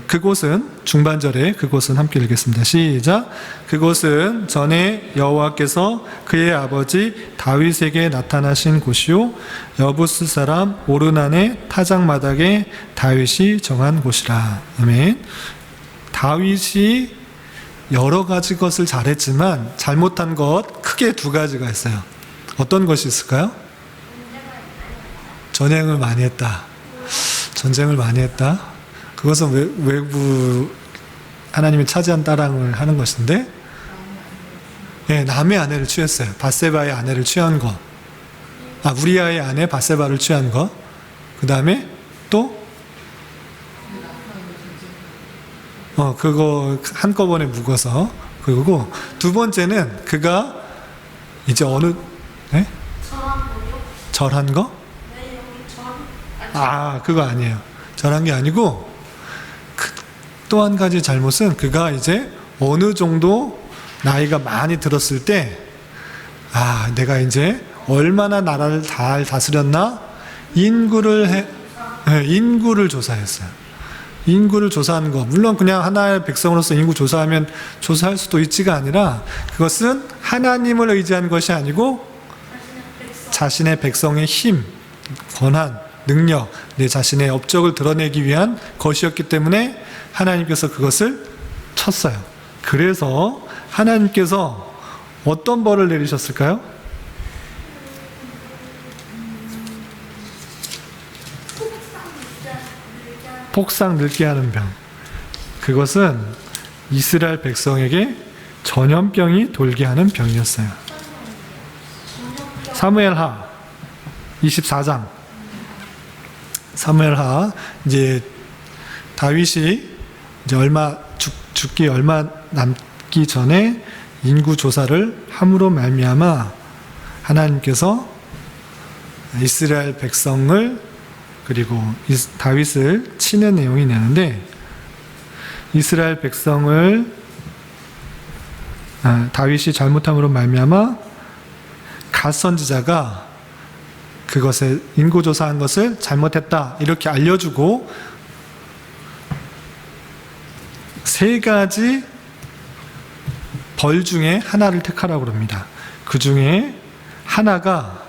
[SPEAKER 1] 그곳은 중반절에 그곳은 함께 읽겠습니다. 시작. 그곳은 전에 여호와께서 그의 아버지 다윗에게 나타나신 곳이요 여부스 사람 오르난의 타작마당에 다윗이 정한 곳이라. 아멘. 다윗이 여러 가지 것을 잘했지만 잘못한 것 크게 두 가지가 있어요. 어떤 것이 있을까요? 전쟁을 많이 했다. 전쟁을 많이 했다. 그것은 외부 하나님이 차지한 따랑을 하는 것인데, 예, 남의 아내를 취했어요. 바세바의 아내를 취한 거. 우리아의 아내 바세바를 취한 거. 그 다음에 또 그거 한꺼번에 묶어서. 그리고 두 번째는 그가 이제 어느 절한 거? 그거 아니에요. 절한 게 아니고 또 한 가지 잘못은 그가 이제 어느 정도 나이가 많이 들었을 때 내가 이제 얼마나 나라를 잘 다스렸나 인구를 조사했어요. 인구를 조사하는 거. 물론 그냥 하나의 백성으로서 인구 조사하면 조사할 수도 있지가 아니라 그것은 하나님을 의지한 것이 아니고 자신의 백성의 힘, 권한, 능력, 내 자신의 업적을 드러내기 위한 것이었기 때문에 하나님께서 그것을 쳤어요. 그래서 하나님께서 어떤 벌을 내리셨을까요? 폭삭 늙게 하는 병. 그것은 이스라엘 백성에게 전염병이 돌게 하는 병이었어요. 사무엘하 24장. 사무엘하 이제 다윗이 이제 죽기 얼마 남기 전에 인구 조사를 함으로 말미암아 하나님께서 이스라엘 백성을 그리고 다윗을 치는 내용이 나는데, 이스라엘 백성을 다윗이 잘못함으로 말미암아 갓 선지자가 그것을 인구조사한 것을 잘못했다 이렇게 알려주고 세 가지 벌 중에 하나를 택하라고 합니다. 그 중에 하나가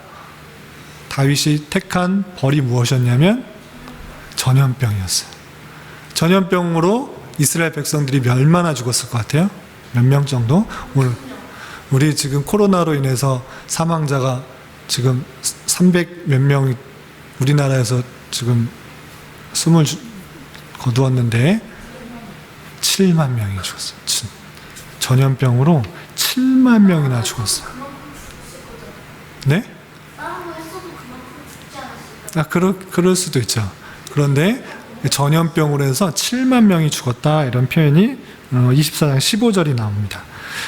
[SPEAKER 1] 다윗이 택한 벌이 무엇이었냐면 전염병이었어요. 전염병으로 이스라엘 백성들이 얼마나 죽었을 것 같아요? 몇 명 정도? 우리 지금 코로나로 인해서 사망자가 지금 300 몇 명이 우리나라에서 지금 숨을 거두었는데 7만 명이 죽었어요. 전염병으로 7만 명이나 죽었어요. 네? 그럴 수도 있죠. 그런데 전염병으로 해서 7만 명이 죽었다 이런 표현이 24장 15절이 나옵니다.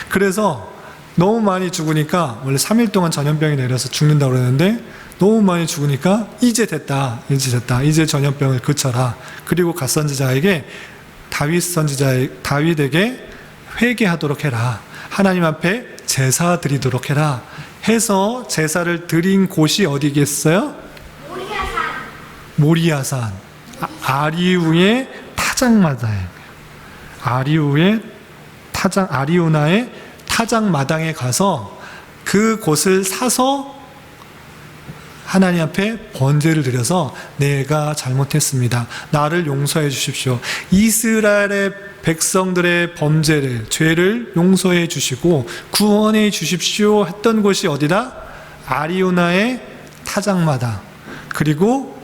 [SPEAKER 1] 그래서 너무 많이 죽으니까 원래 3일 동안 전염병이 내려서 죽는다고 그러는데 너무 많이 죽으니까 이제 됐다. 이제 전염병을 그쳐라. 그리고 갓 선지자에게 다윗에게 회개하도록 해라. 하나님 앞에 제사 드리도록 해라. 해서 제사를 드린 곳이 어디겠어요? 모리아산. 아리우의 타작마당에. 아리우나의 타작마당에 가서 그 곳을 사서 하나님 앞에 번제를 드려서 내가 잘못했습니다. 나를 용서해 주십시오. 이스라엘의 백성들의 범죄를, 죄를 용서해 주시고 구원해 주십시오 했던 곳이 어디다? 아리우나의 타작마당. 그리고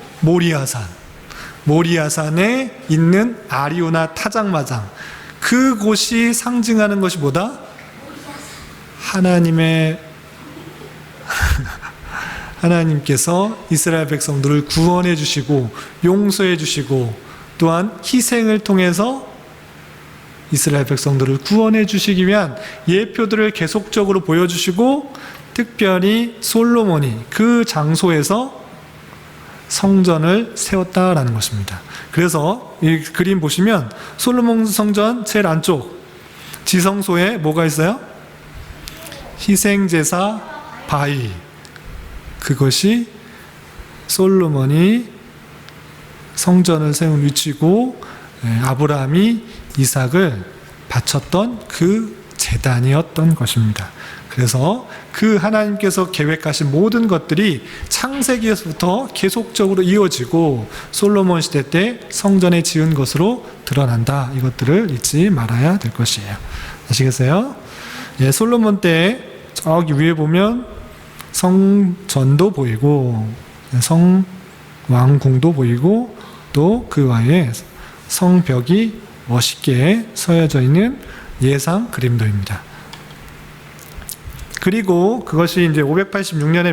[SPEAKER 1] 모리아산에 있는 아리우나 타작마당. 그곳이 상징하는 것이 뭐다? 하나님께서 이스라엘 백성들을 구원해 주시고 용서해 주시고 또한 희생을 통해서 이스라엘 백성들을 구원해 주시기 위한 예표들을 계속적으로 보여주시고 특별히 솔로몬이 그 장소에서 성전을 세웠다라는 것입니다. 그래서 이 그림 보시면 솔로몬 성전 제일 안쪽 지성소에 뭐가 있어요? 희생제사 바위. 그것이 솔로몬이 성전을 세운 위치고 아브라함이 이삭을 바쳤던 그 제단이었던 것입니다. 그래서 그 하나님께서 계획하신 모든 것들이 창세기에서부터 계속적으로 이어지고 솔로몬 시대 때 성전에 지은 것으로 드러난다. 이것들을 잊지 말아야 될 것이에요. 아시겠어요? 예, 솔로몬 때 저기 위에 보면 성전도 보이고 성왕궁도 보이고 또 그 와에 성벽이 멋있게 서여져 있는 예상 그림도입니다. 그리고 그것이 이제 586년에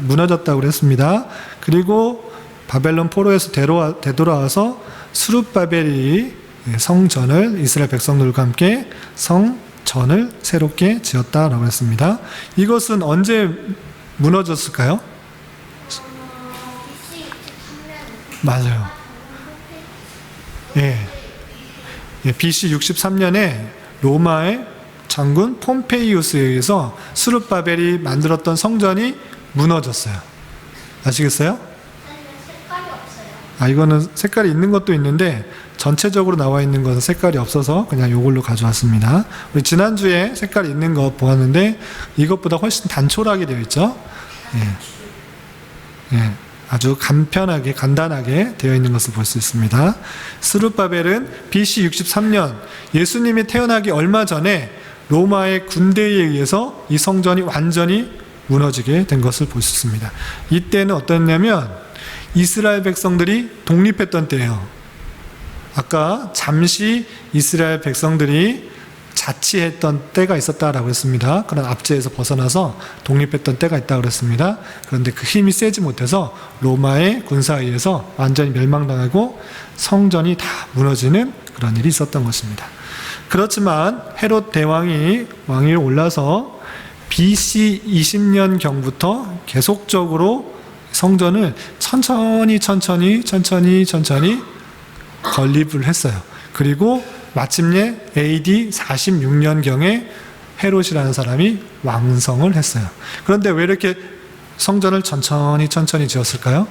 [SPEAKER 1] 무너졌다고 그랬습니다. 그리고 바벨론 포로에서 되돌아와서 스룹바벨이 성전을 이스라엘 백성들과 함께 성전을 새롭게 지었다라고 했습니다. 이것은 언제 무너졌을까요? 맞아요. 예. BC 63년에 로마의 장군 폼페이우스에 의해서 스룹바벨이 만들었던 성전이 무너졌어요. 아시겠어요?
[SPEAKER 2] 색깔이 없어요.
[SPEAKER 1] 이거는 색깔이 있는 것도 있는데 전체적으로 나와 있는 것은 색깔이 없어서 그냥 이걸로 가져왔습니다. 우리 지난주에 색깔이 있는 거 보았는데 이것보다 훨씬 단촐하게 되어 있죠. 예. 아주 간편하게 간단하게 되어 있는 것을 볼 수 있습니다. 스룹바벨은 BC 63년 예수님이 태어나기 얼마 전에 로마의 군대에 의해서 이 성전이 완전히 무너지게 된 것을 볼 수 있습니다. 이때는 어떠냐면 이스라엘 백성들이 독립했던 때예요. 아까 잠시 이스라엘 백성들이 자치했던 때가 있었다라고 했습니다. 그런 압제에서 벗어나서 독립했던 때가 있다고 그랬습니다. 그런데 그 힘이 세지 못해서 로마의 군사에 의해서 완전히 멸망당하고 성전이 다 무너지는 그런 일이 있었던 것입니다. 그렇지만 헤롯 대왕이 왕위에 올라서 BC 20년경부터 계속적으로 성전을 천천히 건립을 했어요. 그리고 마침내 AD 46년경에 헤롯이라는 사람이 왕성을 했어요. 그런데 왜 이렇게 성전을 천천히 지었을까요?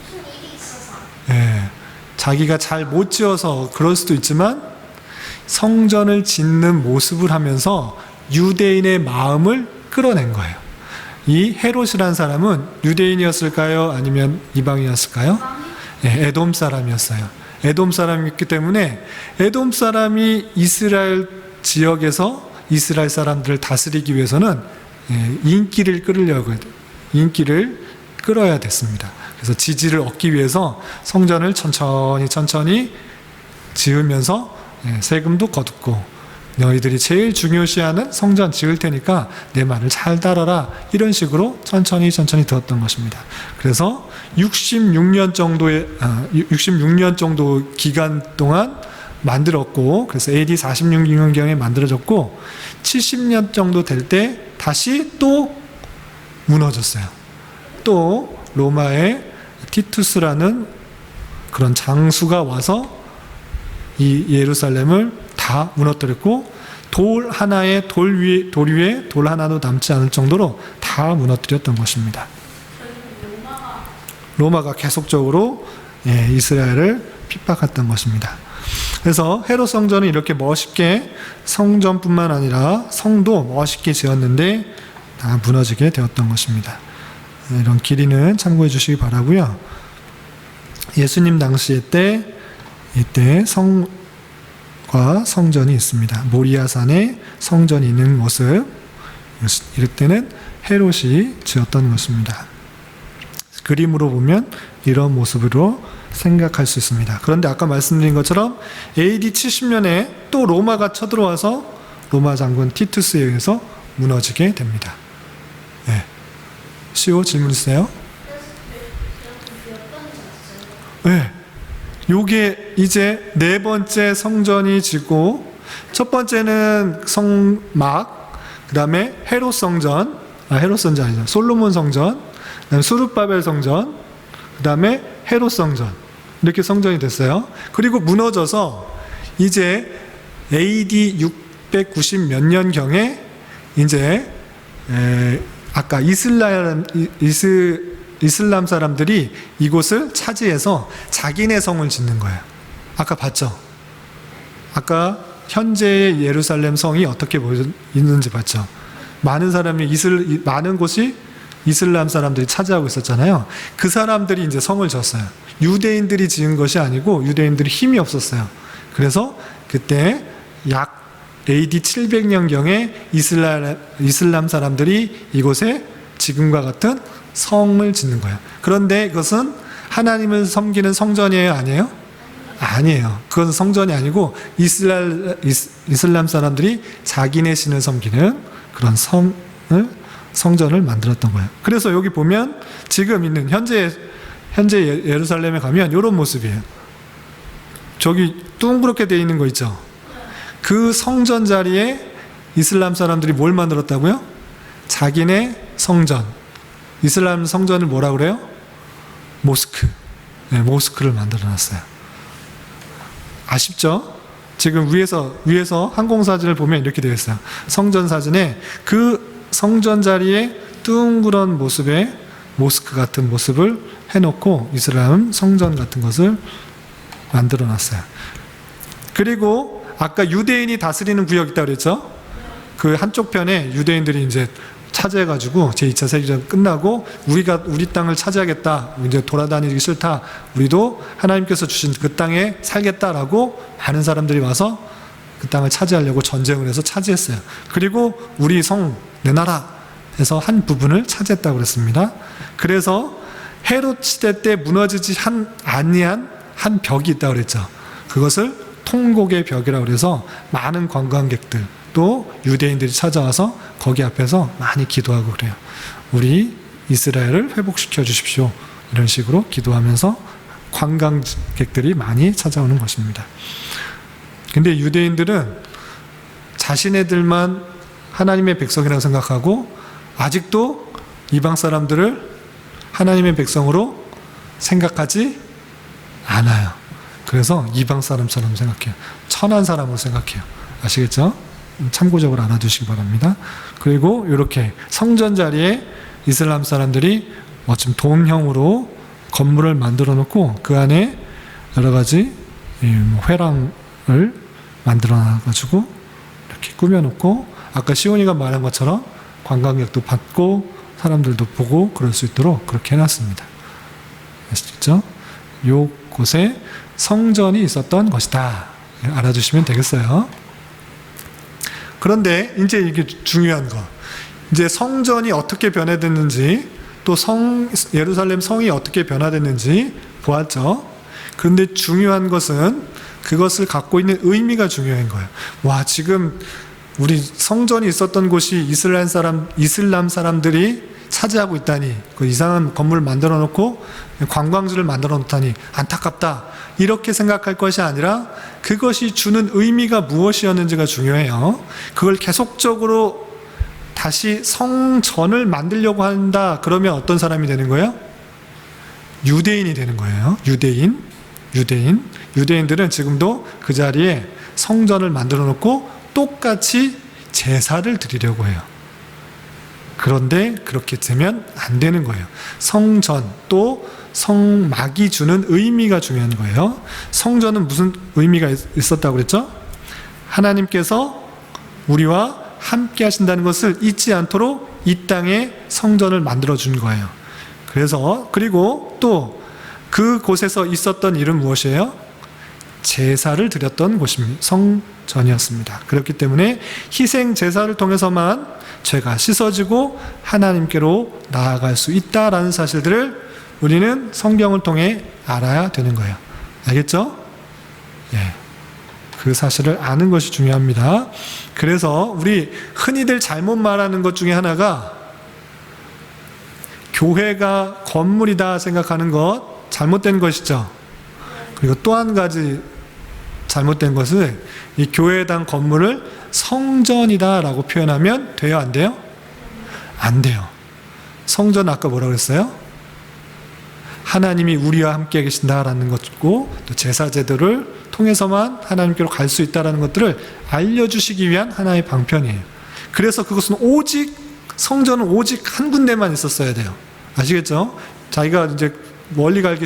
[SPEAKER 2] 무슨 일이 있어서.
[SPEAKER 1] 예, 자기가 잘 못 지어서 그럴 수도 있지만 성전을 짓는 모습을 하면서 유대인의 마음을 끌어낸 거예요. 이 헤롯이라는 사람은 유대인이었을까요? 아니면 이방인이었을까요? 예, 에돔 사람이었어요. 에돔 사람이었기 때문에 에돔 사람이 이스라엘 지역에서 이스라엘 사람들을 다스리기 위해서는 인기를 끌어야 됐습니다. 그래서 지지를 얻기 위해서 성전을 천천히 지으면서 세금도 거둡고 너희들이 제일 중요시하는 성전 지을 테니까 내 말을 잘 따라라, 이런 식으로 천천히 들었던 것입니다. 그래서 66년 정도 기간 동안 만들었고, 그래서 AD 46년경에 만들어졌고 70년 정도 될 때 다시 또 무너졌어요. 또 로마의 티투스라는 그런 장수가 와서 이 예루살렘을 다 무너뜨렸고 돌 위에 돌 하나도 남지 않을 정도로 다 무너뜨렸던 것입니다. 로마가 계속적으로 이스라엘을 핍박했던 것입니다. 그래서 헤롯 성전은 이렇게 멋있게 성전뿐만 아니라 성도 멋있게 지었는데 다 무너지게 되었던 것입니다. 이런 길이는 참고해 주시기 바라고요. 예수님 당시에 이때 성과 성전이 있습니다. 모리아산에 성전이 있는 모습, 이럴 때는 헤롯이 지었던 것입니다. 그림으로 보면 이런 모습으로 생각할 수 있습니다. 그런데 아까 말씀드린 것처럼 AD 70년에 또 로마가 쳐들어와서 로마 장군 티투스에 의해서 무너지게 됩니다. 시오 질문 있어요? 네. 요게 이제 네 번째 성전이 지고, 첫 번째는 성막, 그 다음에 헤롯 성전 아니죠. 솔로몬 성전, 그 다음에 수룹바벨 성전, 그 다음에 헤롯 성전. 이렇게 성전이 됐어요. 그리고 무너져서 이제 AD 690 몇 년경에 이제 아까 이슬람 사람들이 이곳을 차지해서 자기네 성을 짓는 거예요. 아까 봤죠? 아까 현재의 예루살렘 성이 어떻게 있는지 봤죠? 많은 곳이 이슬람 사람들이 차지하고 있었잖아요. 그 사람들이 이제 성을 지었어요. 유대인들이 지은 것이 아니고 유대인들이 힘이 없었어요. 그래서 그때 약 AD 700년경에 이슬람 사람들이 이곳에 지금과 같은 성을 짓는 거예요. 그런데 그것은 하나님을 섬기는 성전이에요? 아니에요? 아니에요. 그것은 성전이 아니고 이슬람 사람들이 자기네 신을 섬기는 그런 성전을 만들었던 거예요. 그래서 여기 보면 지금 있는 현재 예루살렘에 가면 이런 모습이에요. 저기 둥그렇게 되어 있는 거 있죠? 그 성전 자리에 이슬람 사람들이 뭘 만들었다고요? 자기네 성전. 이슬람 성전을 뭐라 그래요? 모스크. 네, 모스크를 만들어 놨어요. 아쉽죠? 지금 위에서 항공사진을 보면 이렇게 되어 있어요. 성전 사진에 그 성전 자리에 둥그런 모습의 모스크 같은 모습을 해놓고 이슬람 성전 같은 것을 만들어 놨어요. 그리고 아까 유대인이 다스리는 구역이 있다고 그랬죠? 그 한쪽 편에 유대인들이 이제 차지해가지고 제2차 세계대전 끝나고 우리 땅을 차지하겠다, 이제 돌아다니기 싫다, 우리도 하나님께서 주신 그 땅에 살겠다라고 많은 사람들이 와서 그 땅을 차지하려고 전쟁을 해서 차지했어요. 그리고 우리 성, 내 나라에서 한 부분을 차지했다고 그랬습니다. 그래서 헤롯 시대 때 무너지지 아니한 한 벽이 있다고 그랬죠. 그것을 통곡의 벽이라고 그래서 많은 관광객들 또 유대인들이 찾아와서 거기 앞에서 많이 기도하고 그래요. 우리 이스라엘을 회복시켜 주십시오. 이런 식으로 기도하면서 관광객들이 많이 찾아오는 것입니다. 근데 유대인들은 자신네들만 하나님의 백성이라고 생각하고 아직도 이방 사람들을 하나님의 백성으로 생각하지 않아요. 그래서 이방 사람처럼 생각해요. 천한 사람으로 생각해요. 아시겠죠? 참고적으로 알아두시기 바랍니다. 그리고 이렇게 성전 자리에 이슬람 사람들이 멋진 동형으로 건물을 만들어 놓고 그 안에 여러 가지 회랑을 만들어 놔가지고 이렇게 꾸며놓고 아까 시온이가 말한 것처럼 관광객도 받고 사람들도 보고 그럴 수 있도록 그렇게 해놨습니다. 아시겠죠? 요곳에 성전이 있었던 것이다. 알아두시면 되겠어요. 그런데 이제 이게 중요한 거. 이제 성전이 어떻게 변화됐는지 또 예루살렘 성이 어떻게 변화됐는지 보았죠. 그런데 중요한 것은 그것을 갖고 있는 의미가 중요한 거예요. 와, 지금 우리 성전이 있었던 곳이 이슬람 사람들이 차지하고 있다니, 그 이상한 건물을 만들어 놓고 관광지를 만들어 놓다니 안타깝다. 이렇게 생각할 것이 아니라 그것이 주는 의미가 무엇이었는지가 중요해요. 그걸 계속적으로 다시 성전을 만들려고 한다. 그러면 어떤 사람이 되는 거예요? 유대인이 되는 거예요. 유대인들은 지금도 그 자리에 성전을 만들어 놓고 똑같이 제사를 드리려고 해요. 그런데 그렇게 되면 안 되는 거예요. 성전 또 성막이 주는 의미가 중요한 거예요. 성전은 무슨 의미가 있었다고 그랬죠? 하나님께서 우리와 함께 하신다는 것을 잊지 않도록 이 땅에 성전을 만들어 준 거예요. 그리고 또 그곳에서 있었던 일은 무엇이에요? 제사를 드렸던 곳입니다. 성전이었습니다. 그렇기 때문에 희생 제사를 통해서만 죄가 씻어지고 하나님께로 나아갈 수 있다라는 사실들을 우리는 성경을 통해 알아야 되는 거예요. 알겠죠? 예. 그 사실을 아는 것이 중요합니다. 그래서 우리 흔히들 잘못 말하는 것 중에 하나가 교회가 건물이다 생각하는 것 잘못된 것이죠. 그리고 또 한 가지 잘못된 것은 이 교회당 건물을 성전이다라고 표현하면 돼요, 안 돼요? 안 돼요. 성전 아까 뭐라고 그랬어요? 하나님이 우리와 함께 계신다라는 것이고 또 제사 제도를 통해서만 하나님께로 갈 수 있다라는 것들을 알려주시기 위한 하나의 방편이에요. 그래서 그것은 성전은 오직 한 군데만 있었어야 돼요. 아시겠죠? 자기가 이제 멀리 가기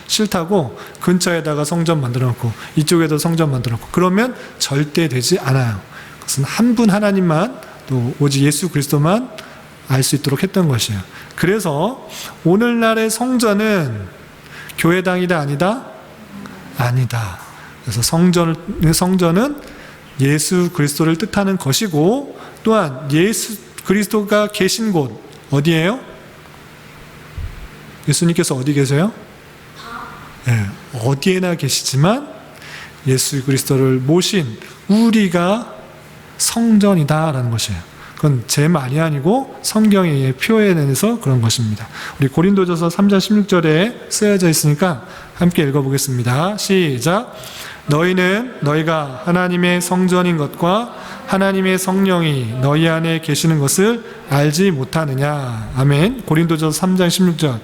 [SPEAKER 1] 싫다고 근처에다가 성전 만들어 놓고 이쪽에도 성전 만들어 놓고 그러면 절대 되지 않아요. 그것은 한 분 하나님만 또 오직 예수 그리스도만 알 수 있도록 했던 것이에요. 그래서 오늘날의 성전은 교회당이다 아니다? 아니다. 그래서 성전은 예수 그리스도를 뜻하는 것이고 또한 예수 그리스도가 계신 곳 어디예요? 예수님께서 어디 계세요? 네, 어디에나 계시지만 예수 그리스도를 모신 우리가 성전이다라는 것이에요. 그건 제 말이 아니고 성경에 표현해서 그런 것입니다. 우리 고린도전서 3장 16절에 쓰여져 있으니까 함께 읽어보겠습니다. 시작. 너희는 너희가 하나님의 성전인 것과 하나님의 성령이 너희 안에 계시는 것을 알지 못하느냐. 아멘. 고린도전서 3장 16절.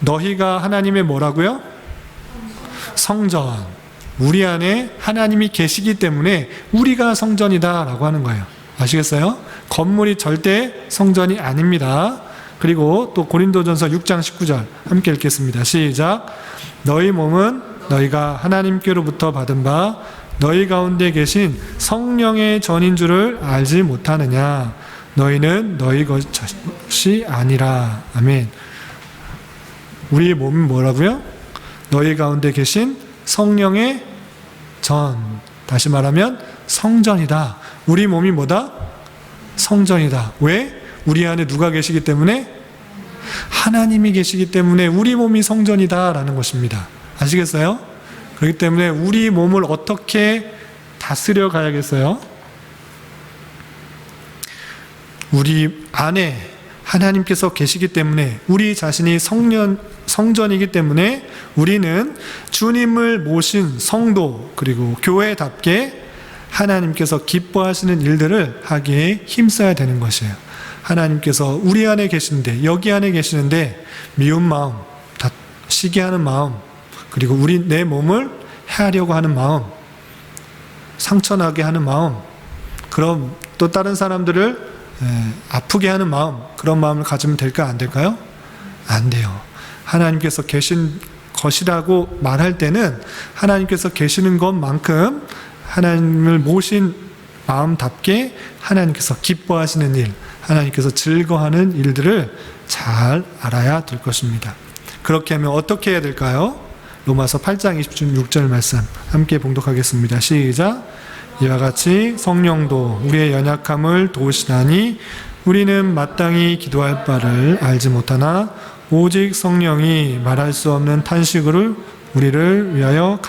[SPEAKER 1] 너희가 하나님의 뭐라고요? 성전. 우리 안에 하나님이 계시기 때문에 우리가 성전이다 라고 하는 거예요. 아시겠어요? 건물이 절대 성전이 아닙니다. 그리고 또 고린도전서 6장 19절 함께 읽겠습니다. 시작. 너희 몸은 너희가 하나님께로부터 받은 바 너희 가운데 계신 성령의 전인 줄을 알지 못하느냐. 너희는 너희 것이 아니라. 아멘. 우리의 몸은 뭐라고요? 너희 가운데 계신 성령의 전. 다시 말하면 성전이다. 우리 몸이 뭐다? 성전이다. 왜? 우리 안에 누가 계시기 때문에? 하나님이 계시기 때문에 우리 몸이 성전이다 라는 것입니다. 아시겠어요? 그렇기 때문에 우리 몸을 어떻게 다스려 가야겠어요? 우리 안에 하나님께서 계시기 때문에 우리 자신이 성전이기 때문에 우리는 주님을 모신 성도 그리고 교회답게 하나님께서 기뻐하시는 일들을 하기에 힘써야 되는 것이에요. 하나님께서 우리 안에 계시는데 여기 안에 계시는데 미운 마음, 시기하는 마음 그리고 내 몸을 해하려고 하는 마음 상처나게 하는 마음 그럼 또 다른 사람들을 아프게 하는 마음 그런 마음을 가지면 될까 안 될까요? 안 돼요. 하나님께서 계신 것이라고 말할 때는 하나님께서 계시는 것만큼 하나님을 모신 마음답게 하나님께서 기뻐하시는 일 하나님께서 즐거워하는 일들을 잘 알아야 될 것입니다. 그렇게 하면 어떻게 해야 될까요? 로마서 8장 26절 말씀 함께 봉독하겠습니다. 시작. 이와 같이 성령도 우리의 연약함을 도우시나니 우리는 마땅히 기도할 바를 알지 못하나 오직 성령이 말할 수 없는 탄식으로 우리를 위하여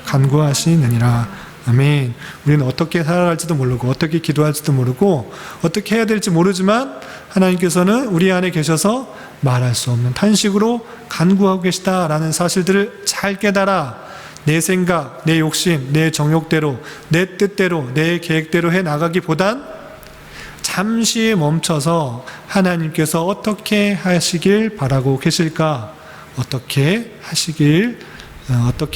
[SPEAKER 1] 간구하시느니라. 아멘. 우리는 어떻게 살아갈지도 모르고 어떻게 기도할지도 모르고 어떻게 해야 될지 모르지만 하나님께서는 우리 안에 계셔서 말할 수 없는 탄식으로 간구하고 계시다라는 사실들을 잘 깨달아 내 생각, 내 욕심, 내 정욕대로 내 뜻대로 내 계획대로 해나가기보단 잠시 멈춰서 하나님께서 어떻게 하시길 바라고 계실까? 어떻게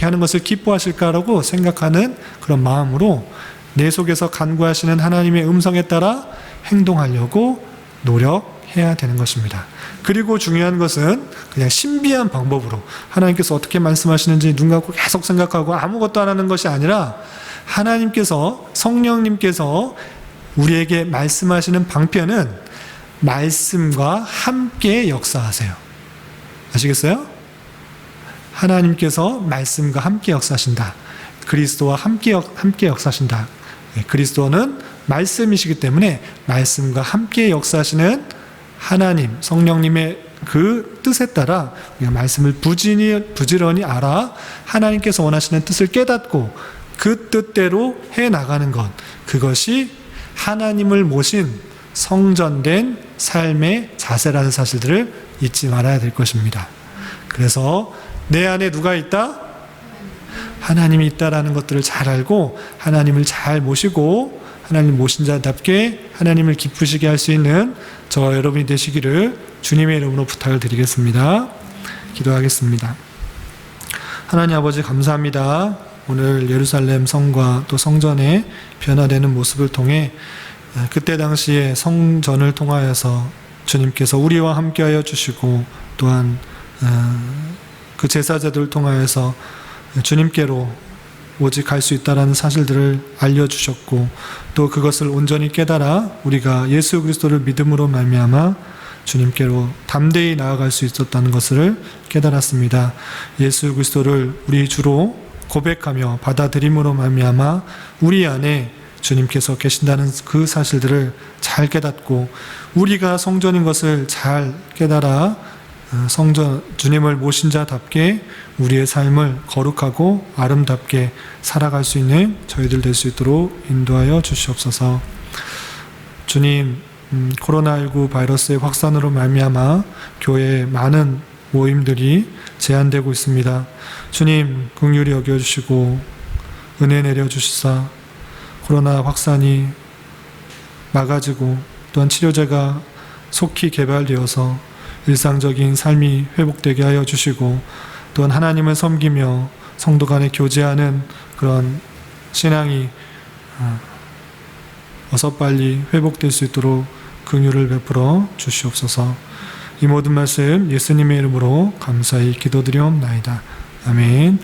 [SPEAKER 1] 하는 것을 기뻐하실까라고 생각하는 그런 마음으로 내 속에서 간구하시는 하나님의 음성에 따라 행동하려고 노력해야 되는 것입니다. 그리고 중요한 것은 그냥 신비한 방법으로 하나님께서 어떻게 말씀하시는지 눈 감고 계속 생각하고 아무것도 안 하는 것이 아니라 하나님께서 성령님께서 우리에게 말씀하시는 방편은 말씀과 함께 역사하세요. 아시겠어요? 하나님께서 말씀과 함께 역사하신다. 그리스도와 함께 역사하신다. 그리스도는 말씀이시기 때문에 말씀과 함께 역사하시는 하나님, 성령님의 그 뜻에 따라 우리가 말씀을 부지런히 알아 하나님께서 원하시는 뜻을 깨닫고 그 뜻대로 해나가는 것, 그것이 하나님을 모신 성전된 삶의 자세라는 사실들을 잊지 말아야 될 것입니다. 그래서 내 안에 누가 있다? 하나님이 있다라는 것들을 잘 알고 하나님을 잘 모시고 하나님 모신 자답게 하나님을 기쁘시게 할 수 있는 저와 여러분이 되시기를 주님의 이름으로 부탁을 드리겠습니다. 기도하겠습니다. 하나님 아버지 감사합니다. 오늘 예루살렘 성과 또 성전의 변화되는 모습을 통해 그때 당시에 성전을 통하여서 주님께서 우리와 함께하여 주시고 또한 그 제사자들을 통하여서 주님께로 오직 갈 수 있다라는 사실들을 알려주셨고 또 그것을 온전히 깨달아 우리가 예수 그리스도를 믿음으로 말미암아 주님께로 담대히 나아갈 수 있었다는 것을 깨달았습니다. 예수 그리스도를 우리 주로 고백하며 받아들임으로 말미암아 우리 안에 주님께서 계신다는 그 사실들을 잘 깨닫고 우리가 성전인 것을 잘 깨달아 성전 주님을 모신 자답게 우리의 삶을 거룩하고 아름답게 살아갈 수 있는 저희들 될 수 있도록 인도하여 주시옵소서. 주님, 코로나19 바이러스의 확산으로 말미암아 교회에 많은 모임들이 제한되고 있습니다. 주님, 긍휼히 여겨주시고 은혜 내려주시사 코로나 확산이 막아지고 또한 치료제가 속히 개발되어서 일상적인 삶이 회복되게 하여 주시고 또한 하나님을 섬기며 성도 간에 교제하는 그런 신앙이 어서 빨리 회복될 수 있도록 긍휼을 베풀어 주시옵소서. 이 모든 말씀 예수님의 이름으로 감사히 기도드리옵나이다. 아멘.